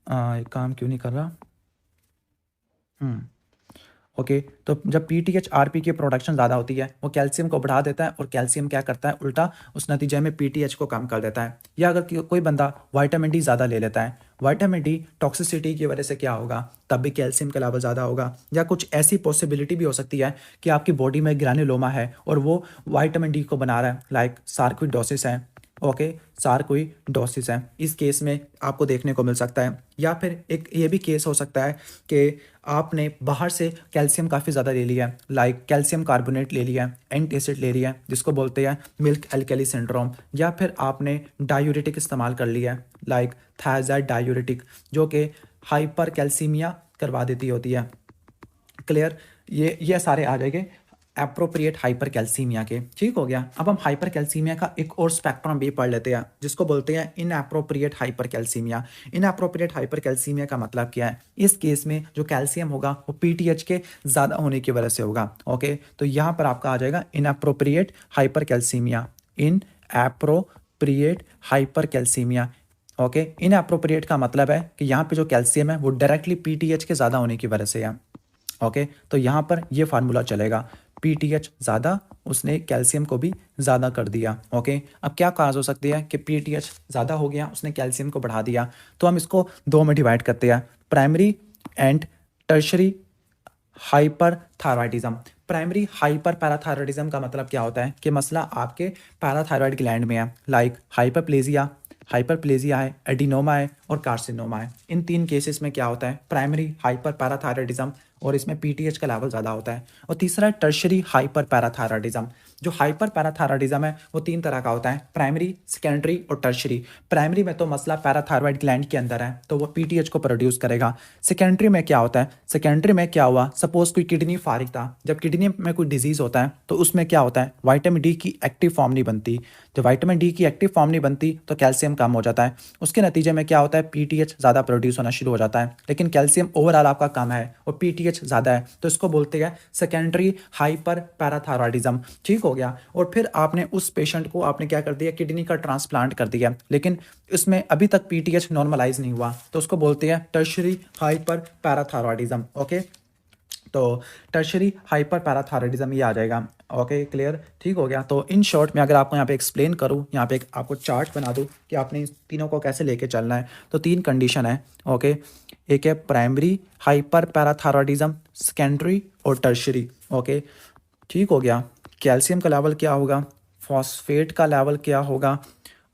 ये काम क्यों नहीं कर रहा। ओके, तो जब पीटीएच आरपी की प्रोडक्शन ज़्यादा होती है, वो कैल्शियम को बढ़ा देता है, और कैल्शियम क्या करता है, उल्टा उस नतीजे में पीटीएच को कम कर देता है। या अगर कोई बंदा विटामिन डी ज़्यादा ले लेता है, विटामिन डी टॉक्सिसिटी की वजह से क्या होगा, तब भी कैल्शियम का लेवल ज़्यादा होगा। या कुछ ऐसी पॉसिबिलिटी भी हो सकती है कि आपकी बॉडी में ग्रैन्युलोमा है और वो विटामिन डी को बना रहा है, लाइक सार्कोइडोसिस है। ओके, सार्कोइडोसिस है, इस केस में आपको देखने को मिल सकता है। या फिर एक ये भी केस हो सकता है कि आपने बाहर से कैल्शियम काफ़ी ज़्यादा ले लिया है, लाइक कैल्शियम कार्बोनेट ले लिया है, एंटासिड ले लिया है, जिसको बोलते हैं मिल्क एल्कली सिंड्रोम। या फिर आपने डायूरेटिक इस्तेमाल कर लिया है, लाइक थायजाइड डायूरेटिक, जो कि हाइपर कैल्सीमिया करवा देती होती है। क्लियर, ये सारे आ जाएंगे एप्रोप्रिएट हाइपर कैल्सीमिया के। ठीक हो गया। अब हम हाइपर कैल्सीमिया का एक और स्पेक्ट्रम भी पढ़ लेते हैं, जिसको बोलते हैं इन एप्रोप्रिएट हाइपर कैल्सीमिया। इन एप्रोप्रिएट हाइपर कैल्सीमिया का मतलब क्या है, इस केस में जो कैल्शियम होगा वो पीटीएच के ज़्यादा होने की वजह से होगा। ओके, तो यहाँ पर आपका आ जाएगा इन एप्रोप्रिएट हाइपर कैल्सीमिया, इन एप्रोप्रिएट हाइपर कैल्सीमिया। ओके, इन एप्रोप्रिएट का मतलब है कि यहाँ पे जो कैल्शियम है वो डायरेक्टली पीटीएच के ज़्यादा होने की वजह से है। ओके, तो यहाँ पर ये फार्मूला चलेगा, पीटीएच ज़्यादा, उसने कैल्शियम को भी ज़्यादा कर दिया। ओके, अब क्या काज हो सकती है कि पीटीएच ज़्यादा हो गया, उसने कैल्शियम को बढ़ा दिया। तो हम इसको दो में डिवाइड करते हैं, primary and tertiary hyper thyroidism. Primary hyper parathyroidism का मतलब क्या होता है कि मसला आपके पैराथायरॉयड ग्लैंड में है, लाइक हाइपरप्लेजिया है, एडिनोमा है और कार्सिनोमा है। इन तीन केसेस में क्या होता है, प्राइमरी हाइपर पैराथायरॉयडिज्म, और इसमें पीटीएच का लेवल ज़्यादा होता है। और तीसरा है टर्शरी हाइपर पैराथायरॉयडिज्म। जो हाइपर पैराथायरॉयडिज्म है वो तीन तरह का होता है, प्राइमरी, सेकेंडरी और टर्शरी। प्राइमरी में तो मसला पैराथायरॉयड ग्लैंड के अंदर है, तो वो पीटीएच को प्रोड्यूस करेगा। सेकेंडरी में क्या होता है, सेकेंडरी में क्या हुआ, सपोज कोई किडनी फारिग था, जब किडनी में कोई डिजीज होता है तो उसमें क्या होता है, विटामिन डी की एक्टिव फॉर्म नहीं बनती। जब विटामिन डी की एक्टिव फॉर्म नहीं बनती तो कैल्शियम कम हो जाता है, उसके नतीजे में क्या होता है, पीटीएच ज़्यादा प्रोड्यूस होना शुरू हो जाता है। लेकिन कैल्शियम ओवरऑल आपका कम है और पीटीएच ज़्यादा है, तो इसको बोलते हैं सेकेंडरी हाइपर पैराथायरॉयडिज्म। ठीक हो गया। और फिर आपने उस पेशेंट को आपने क्या कर दिया, किडनी का ट्रांसप्लांट कर दिया, लेकिन इसमें अभी तक पीटीएच नॉर्मलाइज नहीं हुआ, तो उसको बोलते हैं टर्शरी हाइपर पैराथायरॉयडिज्म। ओके, तो टर्शरी हाइपर पैराथायरॉयडिज्म ये आ जाएगा। ओके, क्लियर, ठीक हो गया। तो इन शॉर्ट में अगर आपको यहाँ पे एक्सप्लेन करूँ, यहाँ पे आपको चार्ट बना दूँ कि आपने इन तीनों को कैसे लेके चलना है, तो तीन कंडीशन है। ओके, एक है प्राइमरी हाइपर पैराथायरॉयडिज्म, सेकेंडरी और टर्शरी। ओके, ठीक हो गया। कैल्शियम का लेवल क्या होगा, फॉस्फेट का लेवल क्या होगा,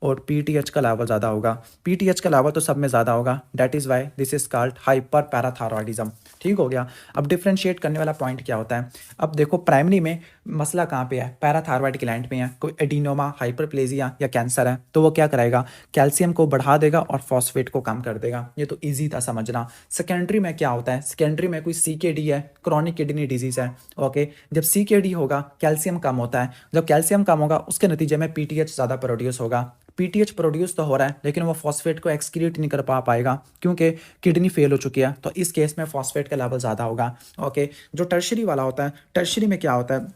और पीटीएच का लेवल ज़्यादा होगा। पीटीएच का लेवल तो सब में ज़्यादा होगा, that is why this is called hyper parathyroidism. ठीक हो गया। अब डिफ्रेंशिएट करने वाला पॉइंट क्या होता है, अब देखो प्राइमरी में मसला कहाँ पे है, पैराथायरॉयड ग्लैंड में है, कोई एडिनोमा, हाइपरप्लेजिया या कैंसर है, तो वो क्या करेगा, कैल्शियम को बढ़ा देगा और फॉस्फेट को कम कर देगा। ये तो ईजी था समझना। सेकेंडरी में क्या होता है, सेकेंडरी में कोई सीकेडी है, क्रॉनिक किडनी डिजीज है। ओके, जब सीकेडी होगा कैल्शियम कम होता है, जब कैल्शियम कम होगा उसके नतीजे में पीटीएच ज़्यादा प्रोड्यूस होगा। पीटीएच प्रोड्यूस तो हो रहा है लेकिन वो फॉस्फेट को एक्सक्रीट नहीं कर पाएगा क्योंकि किडनी फेल हो चुकी है, तो इस केस में फॉस्फेट का लेवल ज़्यादा होगा। ओके, जो टर्शरी वाला होता है, टर्शरी में क्या होता है,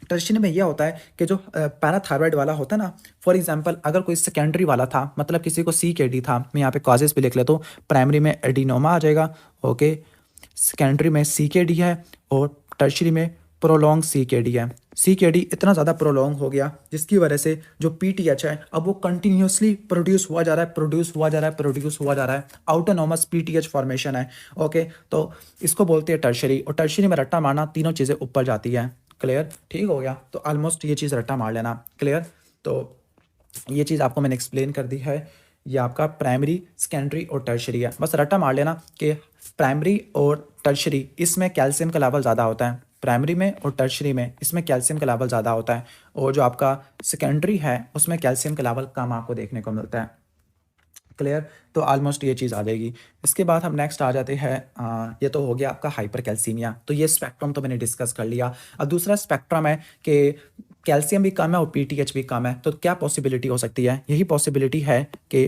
टर्शरी में यह होता है कि जो पैराथायरॉयड वाला होता है ना, फॉर एग्जांपल अगर कोई सेकेंडरी वाला था, मतलब किसी को सीकेडी था, मैं यहाँ पे कॉजेज भी लिख लेता हूँ, प्राइमरी में एडिनोमा आ जाएगा, ओके, सेकेंडरी में सीकेडी है और टर्शरी में प्रोलॉन्ग सीकेडी है। सीकेडी इतना ज़्यादा प्रोलॉन्ग हो गया जिसकी वजह से जो पीटीएच है अब वो कंटिन्यूसली प्रोड्यूस हुआ जा रहा है, प्रोड्यूस हुआ जा रहा है, प्रोड्यूस हुआ जा रहा है, ऑटोनोमस पीटीएच फॉर्मेशन है। ओके, तो इसको बोलते हैं टर्शरी, और टर्शरी में रट्टा मारना तीनों चीज़ें ऊपर जाती है। क्लियर, ठीक हो गया। तो ऑलमोस्ट ये चीज़ रट्टा मार लेना। क्लियर, तो ये चीज़ आपको मैंने एक्सप्लेन कर दी है। ये आपका प्राइमरी, सेकेंडरी और टर्शरी है, बस रट्टा मार लेना कि प्राइमरी और टर्शरी इसमें कैल्शियम का लेवल ज़्यादा होता है, प्राइमरी में और टर्शरी में इसमें कैल्शियम का लेवल ज़्यादा होता है, और जो आपका सेकेंडरी है उसमें कैल्शियम का लेवल कम आपको देखने को मिलता है। क्लियर, तो ऑलमोस्ट ये चीज़ आ जाएगी। इसके बाद हम नेक्स्ट आ जाते हैं, ये तो हो गया आपका हाइपर कैल्सीमिया, तो ये स्पेक्ट्रम तो मैंने डिस्कस कर लिया। अब दूसरा स्पेक्ट्रम है कि कैल्शियम भी कम है और पीटीएच भी कम है, तो क्या पॉसिबिलिटी हो सकती है, यही पॉसिबिलिटी है कि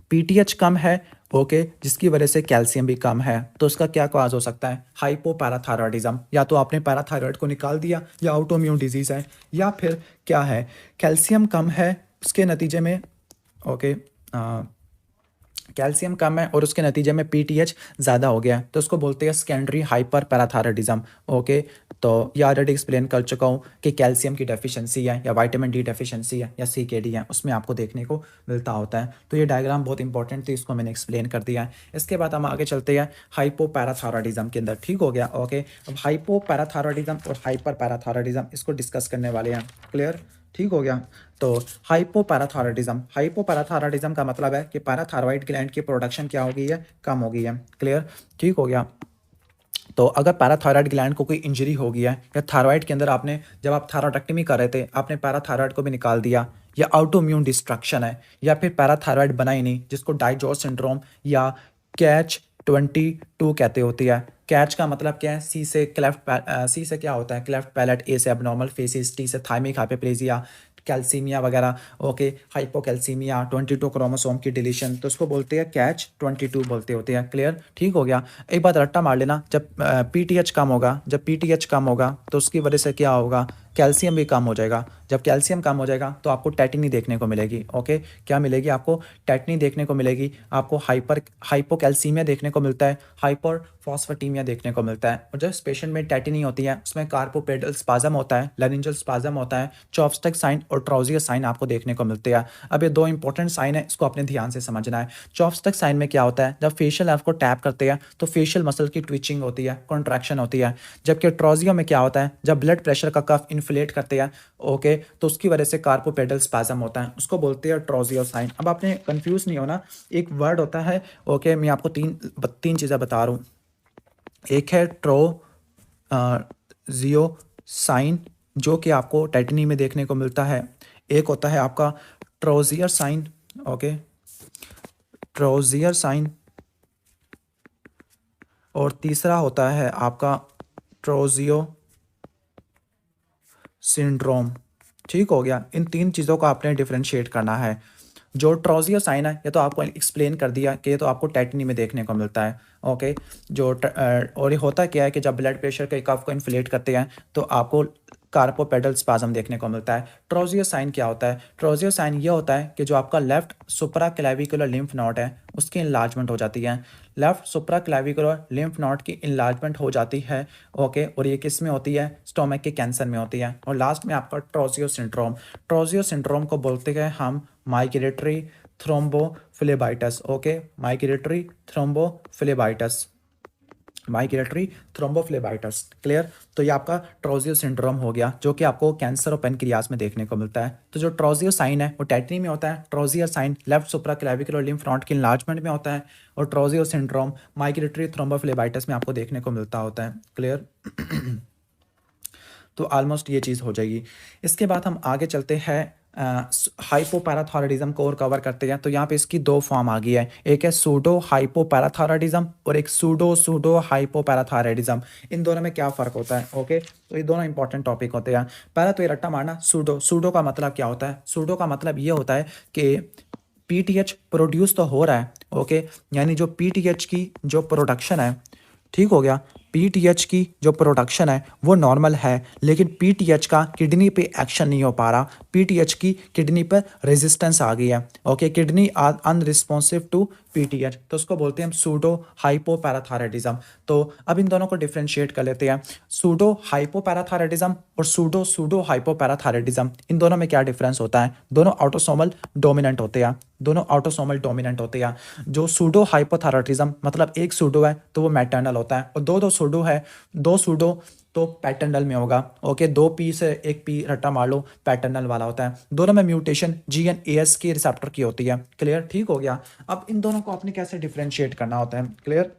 पीटीएच कम है, ओके, जिसकी वजह से कैल्शियम भी कम है, तो उसका क्या कॉज हो सकता है, हाइपोपैराथायरॉयडिज्म, या तो आपने पैराथायरॉयड को निकाल दिया या ऑटोइम्यून डिजीज है, या फिर क्या है, कैल्शियम कम है उसके नतीजे में, ओके, कैल्शियम कम है और उसके नतीजे में पीटीएच ज़्यादा हो गया, तो उसको बोलते हैं सेकेंडरी हाइपर पैराथायरॉयडिज्म। ओके, तो ये ऑलरेडी एक्सप्लेन कर चुका हूँ कि कैल्शियम की डेफिशिएंसी है या विटामिन डी डेफिशिएंसी है या सीकेडी है, उसमें आपको देखने को मिलता होता है। तो ये डायग्राम बहुत इंपॉर्टेंट थी, इसको मैंने एक्सप्लेन कर दिया है। इसके बाद हम आगे चलते हैं हाइपोपैराथायरॉयडिज्म के अंदर। ठीक हो गया। ओके, अब हाइपोपैराथायरॉयडिज्म और हाइपर पैराथायरॉयडिज्म इसको डिस्कस करने वाले हैं। क्लियर, ठीक हो गया। तो हाइपोपैराथायरॉयडिज्म, हाइपोपैराथायरॉयडिज्म का मतलब है कि पैराथायरॉयड ग्लैंड की प्रोडक्शन क्या हो गई है, कम हो गई है। क्लियर, ठीक हो गया। तो अगर पैराथायरॉयड ग्लैंड को कोई इंजरी हो गई है या थायराइड के अंदर आपने, जब आप थायरॉयडेक्टमी कर रहे थे आपने पैराथायरॉयड को भी निकाल दिया, या ऑटोइम्यून डिस्ट्रक्शन है, या फिर पैराथायरॉयड बना ही नहीं, जिसको डाइजॉस सिंड्रोम या कैच 22 कहते होती है। कैच का मतलब क्या है, सी से क्लेफ्ट, सी से क्या होता है क्लेफ्ट पैलेट, ए से एबनॉर्मल फेसिस, टी से थाइमिक हाइपोप्लेजिया, कैल्सीमिया वगैरह। ओके, हाइपोकैल्सीमिया, 22 क्रोमोसोम की डिलीशन, तो उसको बोलते हैं कैच 22 बोलते होते हैं। क्लियर, ठीक हो गया। एक बात रट्टा मार लेना, जब पीटीएच कम होगा, जब पीटीएच कम होगा तो उसकी वजह से क्या होगा, कैल्शियम भी कम हो जाएगा। जब कैल्शियम कम हो जाएगा तो आपको टेटनी देखने को मिलेगी। ओके, क्या मिलेगी आपको, टेटनी देखने को मिलेगी, आपको हाइपोकैल्सीमिया देखने को मिलता है, हाइपर फॉस्फेटीमिया देखने को मिलता है। और जब पेशेंट में टेटनी होती है उसमें कार्पोपेडल स्पाज्म होता है, लारिंजियल स्पाज्म होता है, चॉपस्टिक साइन और ट्राउजियस साइन आपको देखने को मिलते हैं। अब ये दो इंपॉर्टेंट साइन है, इसको अपने ध्यान से समझना है। चॉपस्टिक साइन में क्या होता है, जब फेशियल नर्व को टैप करते हैं तो फेशियल मसल की ट्विचिंग होती है, कॉन्ट्रैक्शन होती है। जबकि ट्राउजिया में क्या होता है, जब ब्लड प्रेशर का कफ इन्फ्लेट करते हैं, ओके, तो उसकी वजह से कार्पोपेडल स्पाज्म होता है, उसको बोलते हैं ट्राउजियल साइन। अब आपने कंफ्यूज नहीं होना, एक वर्ड होता है, ओके, मैं आपको तीन चीज़ें बता रहा हूँ। एक है जियो साइन जो कि आपको टेटनी में देखने को मिलता है, एक होता है आपका ट्रोजियर साइन, ओके, ट्रोजियर साइन, और तीसरा होता है आपका ट्रोजियो सिंड्रोम। ठीक हो गया। इन तीन चीज़ों को आपने डिफरेंशिएट करना है। जो ट्रोजियर साइन है ये तो आपको एक्सप्लेन कर दिया कि ये तो आपको टेटनी में देखने को मिलता है। ओके, और ये होता क्या है कि जब ब्लड प्रेशर के कफ को इन्फ्लेट करते हैं तो आपको कार्पोपेडल स्पाज्म देखने को मिलता है। ट्रोजियर साइन क्या होता है, ट्रोजियर साइन ये होता है कि जो आपका लेफ्ट सुप्रा क्लेविकुलर लिम्फ नोड है उसकी इनलार्जमेंट हो जाती है, लेफ्ट सुप्रा क्लेविकुलर लिम्फ नोड की इनलार्जमेंट हो जाती है। ओके, और ये किस में होती है, स्टोमक के कैंसर में होती है। और लास्ट में आपका ट्रोजियो सिंड्रोम, ट्रोजियो सिंड्रोम को बोलते हैं हम migratory thrombophlebitis. Okay, migratory thrombophlebitis. Migratory thrombophlebitis. Clear. तो ये आपका ट्रोजियो सिंड्रोम हो गया, जो कि आपको कैंसर और पेनक्रियाज में देखने को मिलता है। तो जो ट्रोजियो साइन है वो टेटनी में होता है। ट्रोजियो साइन लेफ्ट सुप्रा क्लेविकुलर लिम्फ नोड की इनलार्जमेंट में होता है, और ट्रोजियो सिंड्रोम माइग्रेटरी थ्रोम्बोफ्लेबाइटिस में आपको देखने को मिलता होता है। क्लियर। तो ऑलमोस्ट ये चीज़ हो जाएगी। इसके बाद हम आगे चलते हैं, हाइपोपैराथायरॉयडिज्म को और कवर करते हैं। तो यहाँ पे इसकी दो फॉर्म आ गई है, एक है सूडो हाइपोपैराथायरॉयडिज्म और एक सूडो सूडो हाइपोपैराथायरॉयडिज्म। इन दोनों में क्या फ़र्क होता है? ओके, तो ये दोनों इंपॉर्टेंट टॉपिक होते हैं। पहला तो ये रट्टा मारना, सूडो। सूडो का मतलब क्या होता है? सूडो का मतलब ये होता है कि पीटीएच प्रोड्यूस तो हो रहा है, ओके, यानी जो पीटीएच की जो प्रोडक्शन है, ठीक हो गया, पीटीएच की जो प्रोडक्शन है वो नॉर्मल है, लेकिन पीटीएच का किडनी पे एक्शन नहीं हो पा रहा, पीटीएच की किडनी पर रेजिस्टेंस आ गई है। Okay, kidney are unresponsive to PTH, तो उसको बोलते हैं हम सूडो हाइपोपैराथायरॉयडिज्म। तो अब इन दोनों को डिफरेंशिएट कर लेते हैं, सूडो हाइपोपैराथायरॉयडिज्म और सूडो सूडो हाइपोपैराथायरॉयडिज्म। इन दोनों में क्या डिफरेंस होता है? दोनों ऑटोसोमल डोमिनेंट होते हैं, दोनों ऑटोसोमल डोमिनेंट होते हैं। जो सूडो हाइपोथायरॉयडिज्म मतलब एक सूडो है तो वो मैटरनल होता है, और दो दो सूडो है, दो सूडो तो पैटर्नल में होगा। ओके, दो पी से एक पी रट्टा मार लो, पैटर्नल वाला होता है। दोनों में म्यूटेशन GNAS के रिसेप्टर की होती है। क्लियर, ठीक हो गया। अब इन दोनों को आपने कैसे डिफरेंशिएट करना होता है? क्लियर,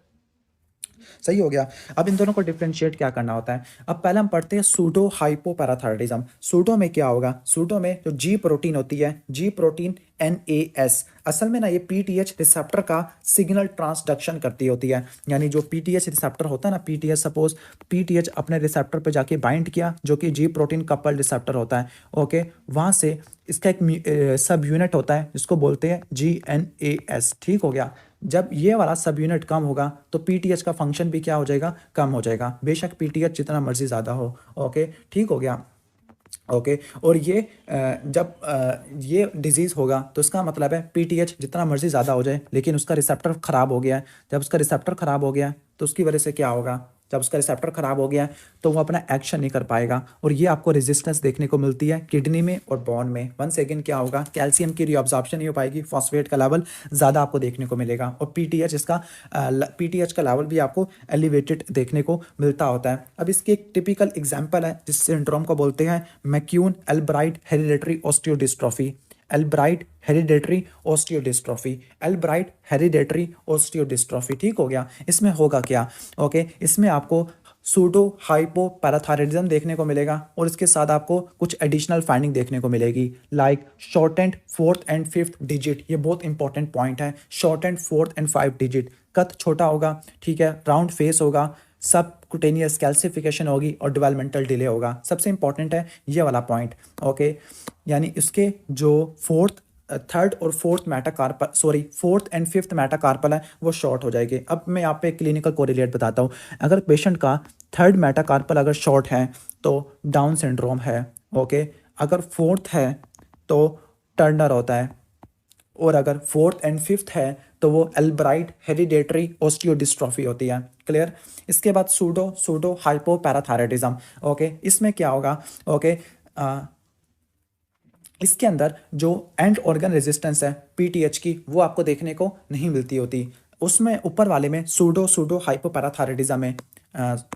सही हो गया। अब इन दोनों को डिफरेंशिएट क्या करना होता है? अब पहले हम पढ़ते हैं सूडो हाइपोपैराथायरॉयडिज्म। सूडो में क्या होगा? सूडो में जो जी प्रोटीन होती है, जी प्रोटीन NAS, असल में ना ये पीटीएच रिसेप्टर का सिग्नल ट्रांसडक्शन करती होती है। यानी जो पीटीएच रिसेप्टर होता है ना, पीटीएच सपोज पीटीएच अपने रिसेप्टर पे जाके बाइंड किया, जो कि जी प्रोटीन कपल रिसेप्टर होता है। ओके, वहाँ से इसका एक सब यूनिट होता है जिसको बोलते हैं GNAS। ठीक हो गया। जब ये वाला सब यूनिट कम होगा तो पीटीएच का फंक्शन भी क्या हो जाएगा? कम हो जाएगा, बेशक पीटीएच जितना मर्जी ज़्यादा हो। ओके, ठीक हो गया। ओके, और ये जब ये डिजीज़ होगा तो इसका मतलब है पीटीएच जितना मर्जी ज़्यादा हो जाए, लेकिन उसका रिसेप्टर ख़राब हो गया है। जब उसका रिसेप्टर ख़राब हो गया है तो उसकी वजह से क्या होगा? जब उसका रिसेप्टर ख़राब हो गया है तो वो अपना एक्शन नहीं कर पाएगा, और ये आपको रेजिस्टेंस देखने को मिलती है किडनी में और बोन में। वन सेकेंड क्या होगा? कैल्शियम की रीअब्जॉर्प्शन नहीं हो पाएगी, फॉस्फेट का लेवल ज़्यादा आपको देखने को मिलेगा, और पीटीएच का लेवल भी आपको एलिवेटेड देखने को मिलता होता है। अब इसकी एक टिपिकल एग्जाम्पल है जिस सिंड्रोम को बोलते हैं McCune Albright hereditary osteodystrophy. Albright hereditary osteodystrophy, Albright hereditary osteodystrophy. ठीक हो गया। इसमें होगा क्या? ओके, इसमें आपको सूडो हाइपोपैराथायरॉयडिज्म देखने को मिलेगा, और इसके साथ आपको कुछ एडिशनल फाइंडिंग देखने को मिलेगी, like shortened fourth and fifth digit. ये बहुत इंपॉर्टेंट पॉइंट है, shortened fourth and five digit. कद छोटा होगा, ठीक है, राउंड फेस होगा, सब कुटेनियस कैल्सिफिकेशन होगी, और डेवलपमेंटल डिले होगा। सबसे इंपॉर्टेंट है ये वाला पॉइंट। ओके, यानी इसके जो थर्ड और फोर्थ एंड फिफ्थ मेटाकार्पल है वो शॉर्ट हो जाएगी। अब मैं यहाँ पे क्लिनिकल कोरिलेट बताता हूँ। अगर पेशेंट का थर्ड मेटाकार्पल अगर शॉर्ट है तो डाउन सिंड्रोम है। ओके, अगर फोर्थ है तो टर्नर होता है, और अगर फोर्थ एंड फिफ्थ है तो वो एल्ब्राइट हेरिडेटरी ऑस्टियोडिस्ट्रोफी होती है। क्लियर। इसके बाद सूडो सूडो हाइपोपैराथायरॉयडिज्म। ओके, इसमें क्या होगा? ओके, इसके अंदर जो एंड ऑर्गन रेजिस्टेंस है पीटीएच की वो आपको देखने को नहीं मिलती होती। उसमें ऊपर वाले में सूडो सूडो हाइपोपैराथायरॉयडिज्म है।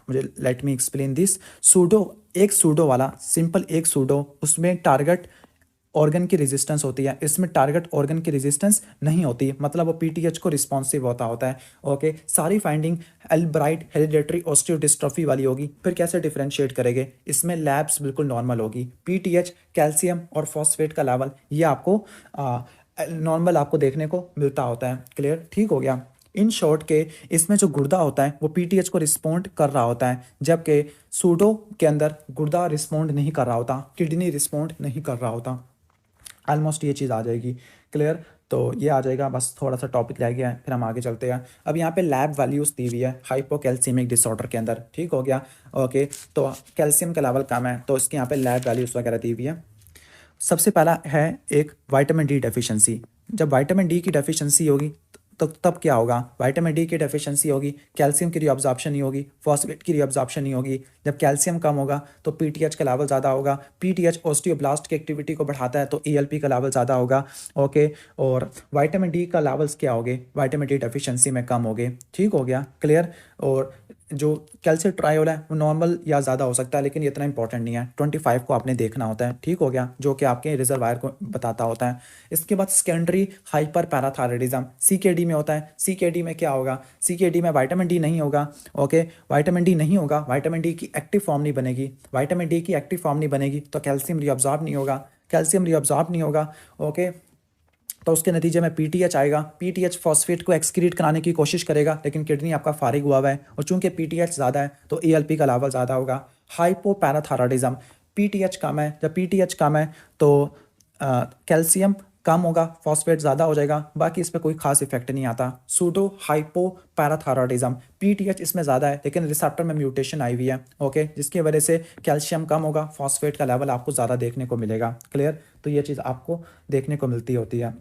मुझे let me explain this. Pseudo, एक सूडो वाला सिंपल एक सूडो, उसमें टारगेट ऑर्गन की रेजिस्टेंस होती है, इसमें टारगेट ऑर्गन की रेजिस्टेंस नहीं होती, मतलब वो पीटीएच को रिस्पॉन्सिव होता है। ओके, सारी फाइंडिंग एल्ब्राइट हेरिडेटरी ऑस्टियोडिस्ट्रोफी वाली होगी। फिर कैसे डिफरेंशिएट करेंगे? इसमें लैब्स बिल्कुल नॉर्मल होगी, पीटीएच, कैल्शियम और फॉस्फेट का लेवल ये आपको नॉर्मल आपको देखने को मिलता होता है। क्लियर, ठीक हो गया। इन शॉर्ट के इसमें जो गुर्दा होता है वो पीटीएच को रिस्पॉन्ड कर रहा होता है, जबकि सूडो के अंदर गुर्दा रिस्पॉन्ड नहीं कर रहा होता, किडनी रिस्पॉन्ड नहीं कर रहा होता। ऑलमोस्ट ये चीज़ आ जाएगी। क्लियर, तो ये आ जाएगा, बस थोड़ा सा टॉपिक रह गया है, फिर हम आगे चलते हैं। अब यहाँ पे लैब वैल्यूज़ दी हुई है हाइपोकैल्सीमिक डिसऑर्डर के अंदर। ठीक हो गया। ओके, तो कैल्शियम का लेवल कम है तो इसके यहाँ पे लैब वैल्यूज़ वगैरह दी हुई है। सबसे पहला है एक विटामिन डी डेफिशिएंसी। जब विटामिन डी की डेफिशिएंसी होगी तो तब क्या होगा? विटामिन डी की डेफिशिएंसी होगी, कैल्शियम की रीअब्जॉर्प्शन नहीं होगी, फॉस्फेट की रीअब्जॉर्प्शन नहीं होगी। जब कैल्शियम कम होगा तो पीटीएच का लेवल ज़्यादा होगा, पीटीएच ऑस्टियोब्लास्ट की एक्टिविटी को बढ़ाता है तो ईएलपी का लेवल ज़्यादा होगा। ओके, और विटामिन डी का लेवल्स क्या होंगे? विटामिन डी डेफिशिएंसी में कम होंगे। ठीक हो गया। क्लियर। और जो कैल्शिट्रायोल है वो नॉर्मल या ज़्यादा हो सकता है, लेकिन ये इतना इंपॉर्टेंट नहीं है। 25 को आपने देखना होता है, ठीक हो गया, जो कि आपके रिजर्वायर को बताता होता है। इसके बाद सेकेंडरी हाइपर पैराथायरॉयडिज्म सीकेडी में होता है। सीकेडी में क्या होगा, सीकेडी में विटामिन डी नहीं होगा। ओके, विटामिन डी नहीं होगा, विटामिन डी की एक्टिव फॉर्म नहीं बनेगी, विटामिन डी की एक्टिव फॉर्म नहीं बनेगी तो कैल्शियम रीअब्जॉर्ब नहीं होगा, कैल्शियम रीअब्जॉर्ब नहीं होगा। ओके, तो उसके नतीजे में पीटीएच आएगा। पीटीएच फॉस्फेट को एक्सक्रीट कराने की कोशिश करेगा, लेकिन किडनी आपका फारिग हुआ हुआ है और चूंकि पीटीएच ज़्यादा है तो एएलपी का लेवल ज़्यादा होगा। हाइपोपैराथायरॉयडिज्म, पीटीएच कम है, जब पीटीएच कम है तो कैल्शियम कम होगा, फॉस्फेट ज़्यादा हो जाएगा, बाकी इस पर कोई खास इफेक्ट नहीं आता। सूडो हाइपोपैराथायरॉयडिज्म, पीटीएच इसमें ज़्यादा है लेकिन रिसेप्टर में म्यूटेशन आई हुई है। ओके, जिसकी वजह से कैल्शियम कम होगा, फॉस्फेट का लेवल आपको ज़्यादा देखने को मिलेगा। क्लियर, तो ये चीज़ आपको देखने को मिलती होती है।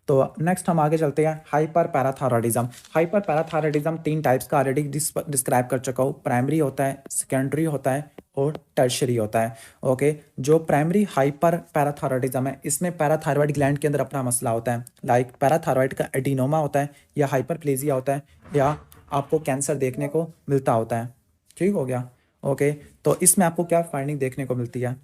तो नेक्स्ट हम आगे चलते हैं, hyper parathyroidism. Hyper parathyroidism 3 types का ऑलरेडी डिस्क्राइब कर चुका हूँ। प्राइमरी होता है, सेकेंडरी होता है और टर्शरी होता है। ओके, जो प्राइमरी हाइपर पैराथायरॉयडिज्म है इसमें पैराथायरॉयड ग्लैंड के अंदर अपना मसला होता है, लाइक पैराथायरॉयड का एडिनोमा होता है या हाइपरप्लेजिया होता है या आपको कैंसर देखने को मिलता होता है। ठीक हो गया। ओके, तो इसमें आपको क्या फाइंडिंग देखने को मिलती है।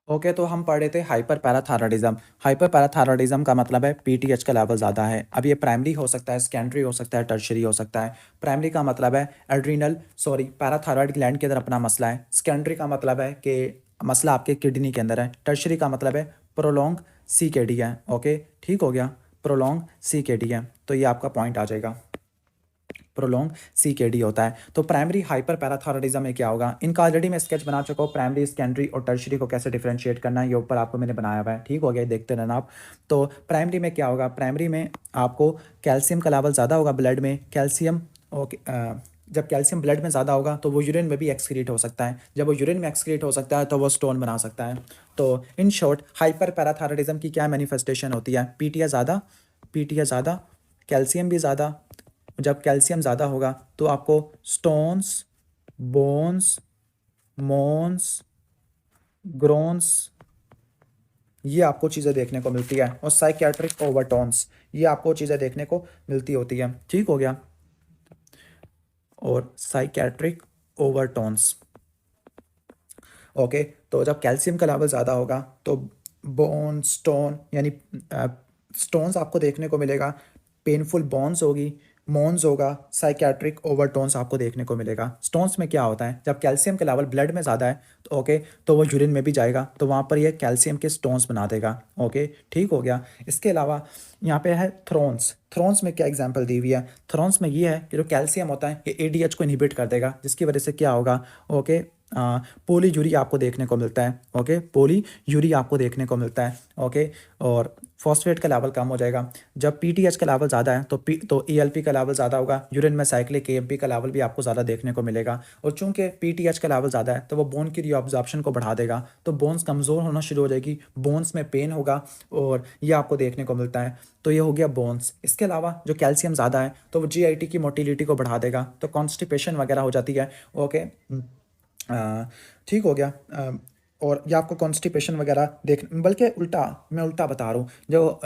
ओके, तो हम पढ़ रहे थे हाइपर पैराथायरॉयडिज्म। हाइपर पैराथायरॉयडिज्म का मतलब है पीटीएच का लेवल ज़्यादा है। अब ये प्राइमरी हो सकता है, सेकेंडरी हो सकता है, टर्शरी हो सकता है। प्राइमरी का मतलब है पैराथायरॉयड ग्लैंड के अंदर अपना मसला है। सेकेंडरी का मतलब है कि मसला आपके किडनी के अंदर है। टर्शरी का मतलब है प्रोलॉन्ग सीकेडी है। ओके, ठीक हो गया, प्रोलॉन्ग सीकेडी है, तो ये आपका पॉइंट आ जाएगा। प्रोलॉन्ग सीकेडी होता है। तो प्राइमरी हाइपर पैराथायरॉयडिज्म में क्या होगा, इनका ऑलरेडी मैं स्केच बना चुका हूँ, प्राइमरी, सेकेंडरी और टर्शरी को कैसे डिफरेंशिएट करना है, ये ऊपर आपको मैंने बनाया हुआ है। ठीक हो गया, देखते रहना आप। तो प्राइमरी में क्या होगा, प्राइमरी में आपको कैल्शियम का लेवल ज़्यादा होगा ब्लड में। कैल्शियम, ओके, जब कैल्शियम ब्लड में ज़्यादा होगा तो वो यूरिन में भी एक्सक्रीट हो सकता है। जब वो यूरिन में एक्सक्रीट हो सकता है तो वो स्टोन बना सकता है। तो इन शॉर्ट हाइपर पैराथायरॉयडिज्म की क्या मैनिफेस्टेशन होती है, पीटीए ज़्यादा, पीटीए ज़्यादा, कैल्शियम भी ज़्यादा। जब कैल्शियम ज़्यादा होगा तो आपको स्टोन्स, बोन्स, मोन्स, ग्रोन्स, ये आपको चीज़ें देखने को मिलती है। और साइकियाट्रिक ओवरटोन्स, ये आपको चीज़ें देखने को मिलती होती है। ठीक हो गया, और साइकियाट्रिक ओवरटोन्स। ओके, तो जब कैल्शियम का लेवल ज़्यादा होगा तो बोन, स्टोन, यानी स्टोन्स आपको देखने को मिलेगा, पेनफुल बॉन्स होगी, मोन्स होगा, साइकियाट्रिक ओवरटोन्स आपको देखने को मिलेगा। स्टोन्स में क्या होता है, जब कैल्शियम का लेवल ब्लड में ज़्यादा है तो ओके, तो वो यूरिन में भी जाएगा तो वहाँ पर ये कैल्शियम के स्टोन्स बना देगा। ओके, ठीक हो गया। इसके अलावा यहाँ पे है थ्रोन्स। थ्रोन्स में क्या एग्जांपल दी हुई है, थ्रोन्स में ये है कि जो कैल्शियम होता है ये एडीएच को इनहिबिट कर देगा, जिसकी वजह से क्या होगा, ओके, पोली यूरी आपको देखने को मिलता है। ओके, पोली यूरी आपको देखने को मिलता है। ओके, और फॉस्फेट का लेवल कम हो जाएगा। जब पीटीएच का लेवल ज़्यादा है तो ईएलपी का लेवल ज़्यादा होगा, यूरिन में साइक्लिक एएमपी का लेवल भी आपको ज़्यादा देखने को मिलेगा। और चूंकि पीटीएच का लेवल ज़्यादा है तो वो बोन की रीअब्जॉर्प्शन को बढ़ा देगा, तो बोन्स कमज़ोर होना शुरू हो जाएगी, बोन्स में पेन होगा और ये आपको देखने को मिलता है। तो ये हो गया बोन्स। इसके अलावा जो कैल्शियम ज़्यादा है तो वो जीआईटी की मोटिलिटी को बढ़ा देगा, तो कॉन्स्टिपेशन वगैरह हो जाती है। ओके, ठीक हो गया। और ये आपको कॉन्स्टिपेशन वगैरह देख, बल्कि उल्टा, मैं उल्टा बता रहा हूँ, जो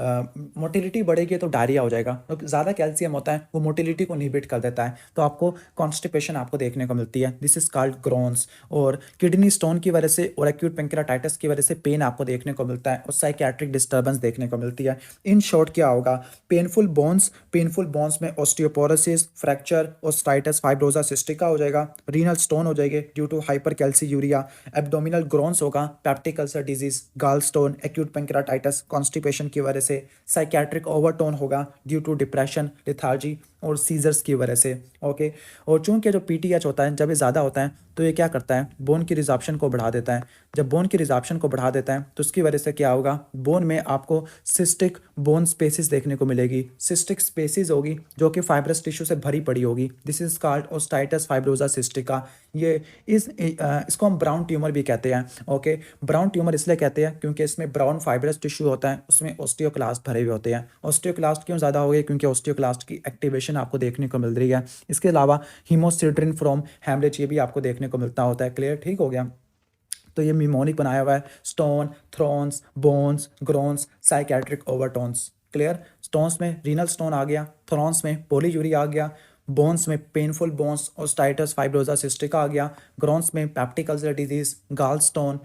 मोटिलिटी बढ़ेगी तो डायरिया हो जाएगा, तो ज़्यादा कैल्शियम होता है वो मोटिलिटी को इनहिबिट कर देता है, तो आपको कॉन्स्टिपेशन आपको देखने को मिलती है। This is called groans. और किडनी स्टोन की वजह से और एक्यूट पेंक्रेटाइटिस की वजह से पेन आपको देखने को मिलता है और साइकियाट्रिक डिस्टर्बेंस देखने को मिलती है। इन शॉर्ट क्या होगा, पेनफुल बोन्स में ऑस्टियोपोरोसिस, फ्रैक्चर, ओस्टाइटिस फाइब्रोसा सिस्टिका हो जाएगा, रीनल स्टोन हो जाएंगे ड्यू टू हाइपर कैल्सीयूरिया, एब्डोमिनल ग्रोन्स होगा, peptic ulcer disease, gall stone, acute pancreatitis, constipation की वजह से, साइकियाट्रिक ओवरटोन होगा ड्यू टू डिप्रेशन, लिथार्जी और सीजर्स की वजह से। ओके, और चूंकि जो पीटीएच होता है जब ये ज़्यादा होता है तो ये क्या करता है, बोन की रिजॉर्प्शन को बढ़ा देता है। जब बोन की रिजॉर्प्शन को बढ़ा देता है तो उसकी वजह से क्या होगा, बोन में आपको सिस्टिक बोन स्पेसिस देखने को मिलेगी। सिस्टिक स्पेसिस होगी जो कि फाइब्रस टिश्यू से भरी पड़ी होगी। This is called osteitis fibrosa cystica. ये इसको हम ब्राउन ट्यूमर भी कहते हैं। ओके, ब्राउन ट्यूमर इसलिए कहते हैं क्योंकि इसमें ब्राउन फाइब्रस टिश्यू होता है, उसमें ऑस्टियोक्लास्ट भरे हुए होते हैं। ऑस्टियोक्लास्ट क्यों ज़्यादा हो गए, क्योंकि ऑस्टियोक्लास्ट की एक्टिवेशन आपको देखने को मिल रही है। इसके अलावा हीमोसिड्रिन फ्रॉम हेमरेज ये भी आपको देखने को मिलता होता है। क्लियर, ठीक हो गया। तो ये मिमोनिक बनाया हुआ है, stone, thrones, bones, groans, psychiatric overtones. Clear. Stones में रीनल स्टोन आ गया, थ्रॉन्स में पोलीयूरी आ गया, बोन्स में painful bones osteitis fibrosa cystica आ गया, ग्रोन्स में peptic ulcer disease, gall stone,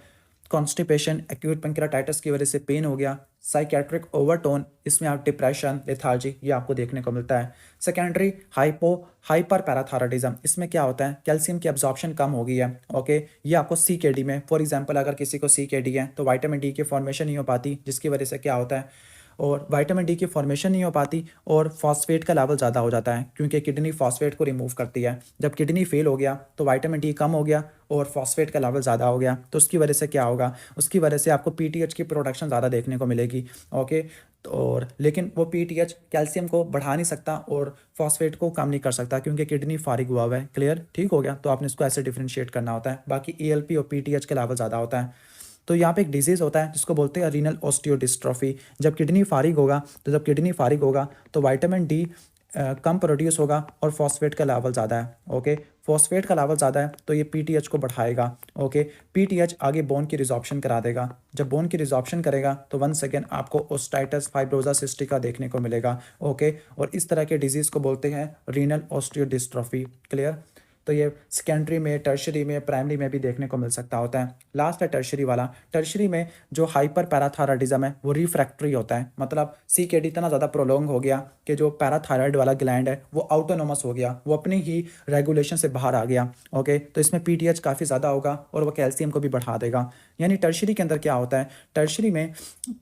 constipation, acute pancreatitis की वजह से पेन हो गया, साइकेट्रिक ओवरटोन, इसमें आप डिप्रेशन, लेथार्जी ये आपको देखने को मिलता है। सेकेंडरी हाइपर पैराथायरॉयडिज्म, इसमें क्या होता है, कैल्शियम की एब्जॉर्प्शन कम हो गई है। ओके, ये आपको CKD में, फॉर एग्जांपल अगर किसी को CKD है तो विटामिन डी की फॉर्मेशन नहीं हो पाती, जिसकी वजह से क्या होता है, और विटामिन डी की फॉर्मेशन नहीं हो पाती और फॉस्फेट का लेवल ज़्यादा हो जाता है, क्योंकि किडनी फॉस्फेट को रिमूव करती है। जब किडनी फेल हो गया तो विटामिन डी कम हो गया और फॉस्फेट का लेवल ज़्यादा हो गया, तो उसकी वजह से क्या होगा, उसकी वजह से आपको PTH की प्रोडक्शन ज़्यादा देखने को मिलेगी। ओके, और लेकिन वो PTH कैल्शियम को बढ़ा नहीं सकता और फॉस्फेट को कम नहीं कर सकता, क्योंकि किडनी फारिग हुआ हुआ है। क्लियर, ठीक हो गया। तो आपने इसको ऐसे डिफ्रेंशिएट करना होता है। बाकी ALP और PTH का लेवल ज़्यादा होता है। तो यहाँ पे एक डिजीज़ होता है जिसको बोलते हैं रीनल ऑस्टियोडिस्ट्रॉफी। जब किडनी फारिग होगा तो विटामिन डी कम प्रोड्यूस होगा और फॉस्फेट का लेवल ज़्यादा है। ओके, फॉस्फेट का लेवल ज़्यादा है तो ये PTH को बढ़ाएगा। ओके, PTH आगे बोन की रिजॉर्प्शन करा देगा। जब बोन की रिजॉर्प्शन करेगा तो वंस अगेन आपको ओस्टाइटिस फाइब्रोसा सिस्टिका देखने को मिलेगा। ओके, और इस तरह के डिजीज़ को बोलते हैं रीनल ऑस्टियोडिस्ट्रॉफी। क्लियर। तो ये सेकेंडरी में, टर्शरी में, प्राइमरी में भी देखने को मिल सकता होता है। लास्ट है टर्शरी वाला। टर्शरी में जो हाइपर पैराथायरॉयडिज्म है वो रिफ्रैक्टरी होता है, मतलब CKD इतना ज़्यादा प्रोलॉन्ग हो गया कि जो पैराथायरॉयड वाला ग्लैंड है वो ऑटोनोमस हो गया, वो अपनी ही रेगुलेशन से बाहर आ गया। ओके, तो इसमें PTH काफ़ी ज़्यादा होगा और वो कैल्शियम को भी बढ़ा देगा। यानी टर्शरी के अंदर क्या होता है, टर्शरी में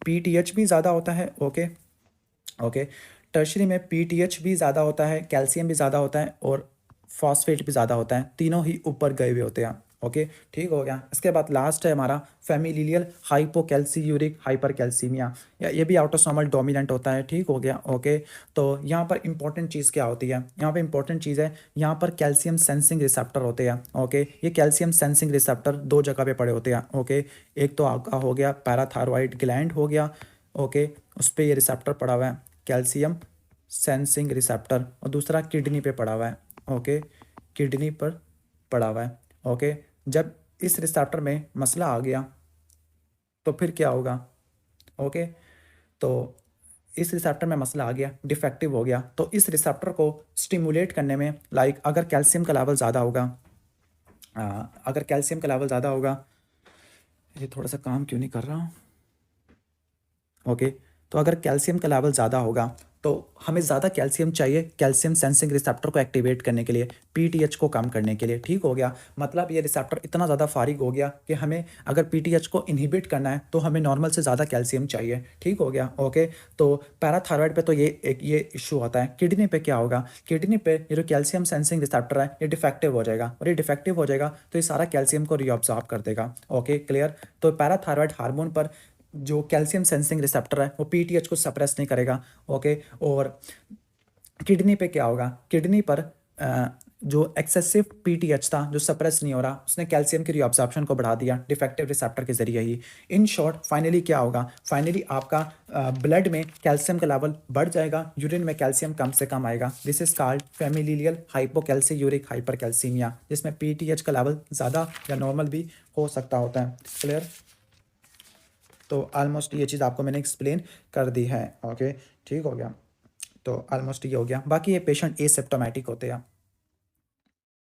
PTH भी ज़्यादा होता है। ओके ओके, टर्शरी में PTH भी ज़्यादा होता है, कैल्शियम भी ज़्यादा होता है और फॉस्फेट भी ज़्यादा होता है, तीनों ही ऊपर गए हुए होते हैं। ओके, ठीक हो गया। इसके बाद लास्ट है हमारा फेमिलियल हाइपोकैल्सियूरिक हाइपरकैल्सीमिया, या ये भी ऑटोसोमल डोमिनेंट होता है। ठीक हो गया। ओके, तो यहाँ पर इंपॉर्टेंट चीज़ क्या होती है, यहाँ पर इंपॉर्टेंट चीज़ है, यहाँ पर कैल्शियम सेंसिंग रिसेप्टर होते हैं। ओके, ये कैल्शियम सेंसिंग रिसेप्टर दो जगह पे पड़े होते हैं। ओके, एक तो आपका हो गया पैराथायरॉइड ग्लैंड हो गया। ओके, उस पर ये रिसेप्टर पड़ा हुआ है, कैल्शियम सेंसिंग रिसेप्टर, और दूसरा किडनी पे पड़ा हुआ है। ओके, किडनी पर पड़ा हुआ है। ओके, जब इस रिसेप्टर में मसला आ गया तो फिर क्या होगा। ओके, तो इस रिसेप्टर में मसला आ गया, डिफेक्टिव हो गया, तो इस रिसेप्टर को स्टिमुलेट करने में, लाइक अगर कैल्शियम का लेवल ज़्यादा होगा, अगर कैल्शियम का लेवल ज़्यादा होगा, ये थोड़ा सा काम क्यों नहीं कर रहा हूँ। ओके, तो अगर कैल्शियम का लेवल ज़्यादा होगा तो हमें ज़्यादा कैल्शियम चाहिए कैल्शियम सेंसिंग रिसेप्टर को एक्टिवेट करने के लिए, PTH को कम करने के लिए। ठीक हो गया, मतलब ये रिसेप्टर इतना ज़्यादा फारिग हो गया कि हमें अगर PTH को इनहिबिट करना है तो हमें नॉर्मल से ज़्यादा कैल्शियम चाहिए। ठीक हो गया। ओके, तो पैराथायरॉयड पे तो ये इशू होता है। किडनी पे क्या होगा, किडनी पे ये जो कैल्शियम सेंसिंग रिसेप्टर है ये डिफेक्टिव हो जाएगा, और ये डिफेक्टिव हो जाएगा तो ये सारा कैल्शियम को रीअब्सॉर्ब कर देगा। Okay, clear. तो पैराथायरॉयड हार्मोन पर जो कैल्शियम सेंसिंग रिसेप्टर है वो PTH को सप्रेस नहीं करेगा। ओके, और किडनी पे क्या होगा, किडनी पर जो एक्सेसिव PTH था जो सप्रेस नहीं हो रहा, उसने कैल्शियम की रीअब्सॉर्प्शन को बढ़ा दिया डिफेक्टिव रिसेप्टर के जरिए ही। इन शॉर्ट फाइनली क्या होगा, फाइनली आपका ब्लड में कैल्शियम का लेवल बढ़ जाएगा, यूरिन में कैल्शियम कम से कम आएगा। This is called familial hypocalciuric hypercalcemia, जिसमें PTH का लेवल ज़्यादा या नॉर्मल भी हो सकता होता है। क्लियर। तो ऑलमोस्ट ये चीज़ आपको मैंने एक्सप्लेन कर दी है। ओके, ठीक हो गया। तो ऑलमोस्ट ये हो गया। बाकी ये पेशेंट एसिम्प्टोमेटिक होते हैं।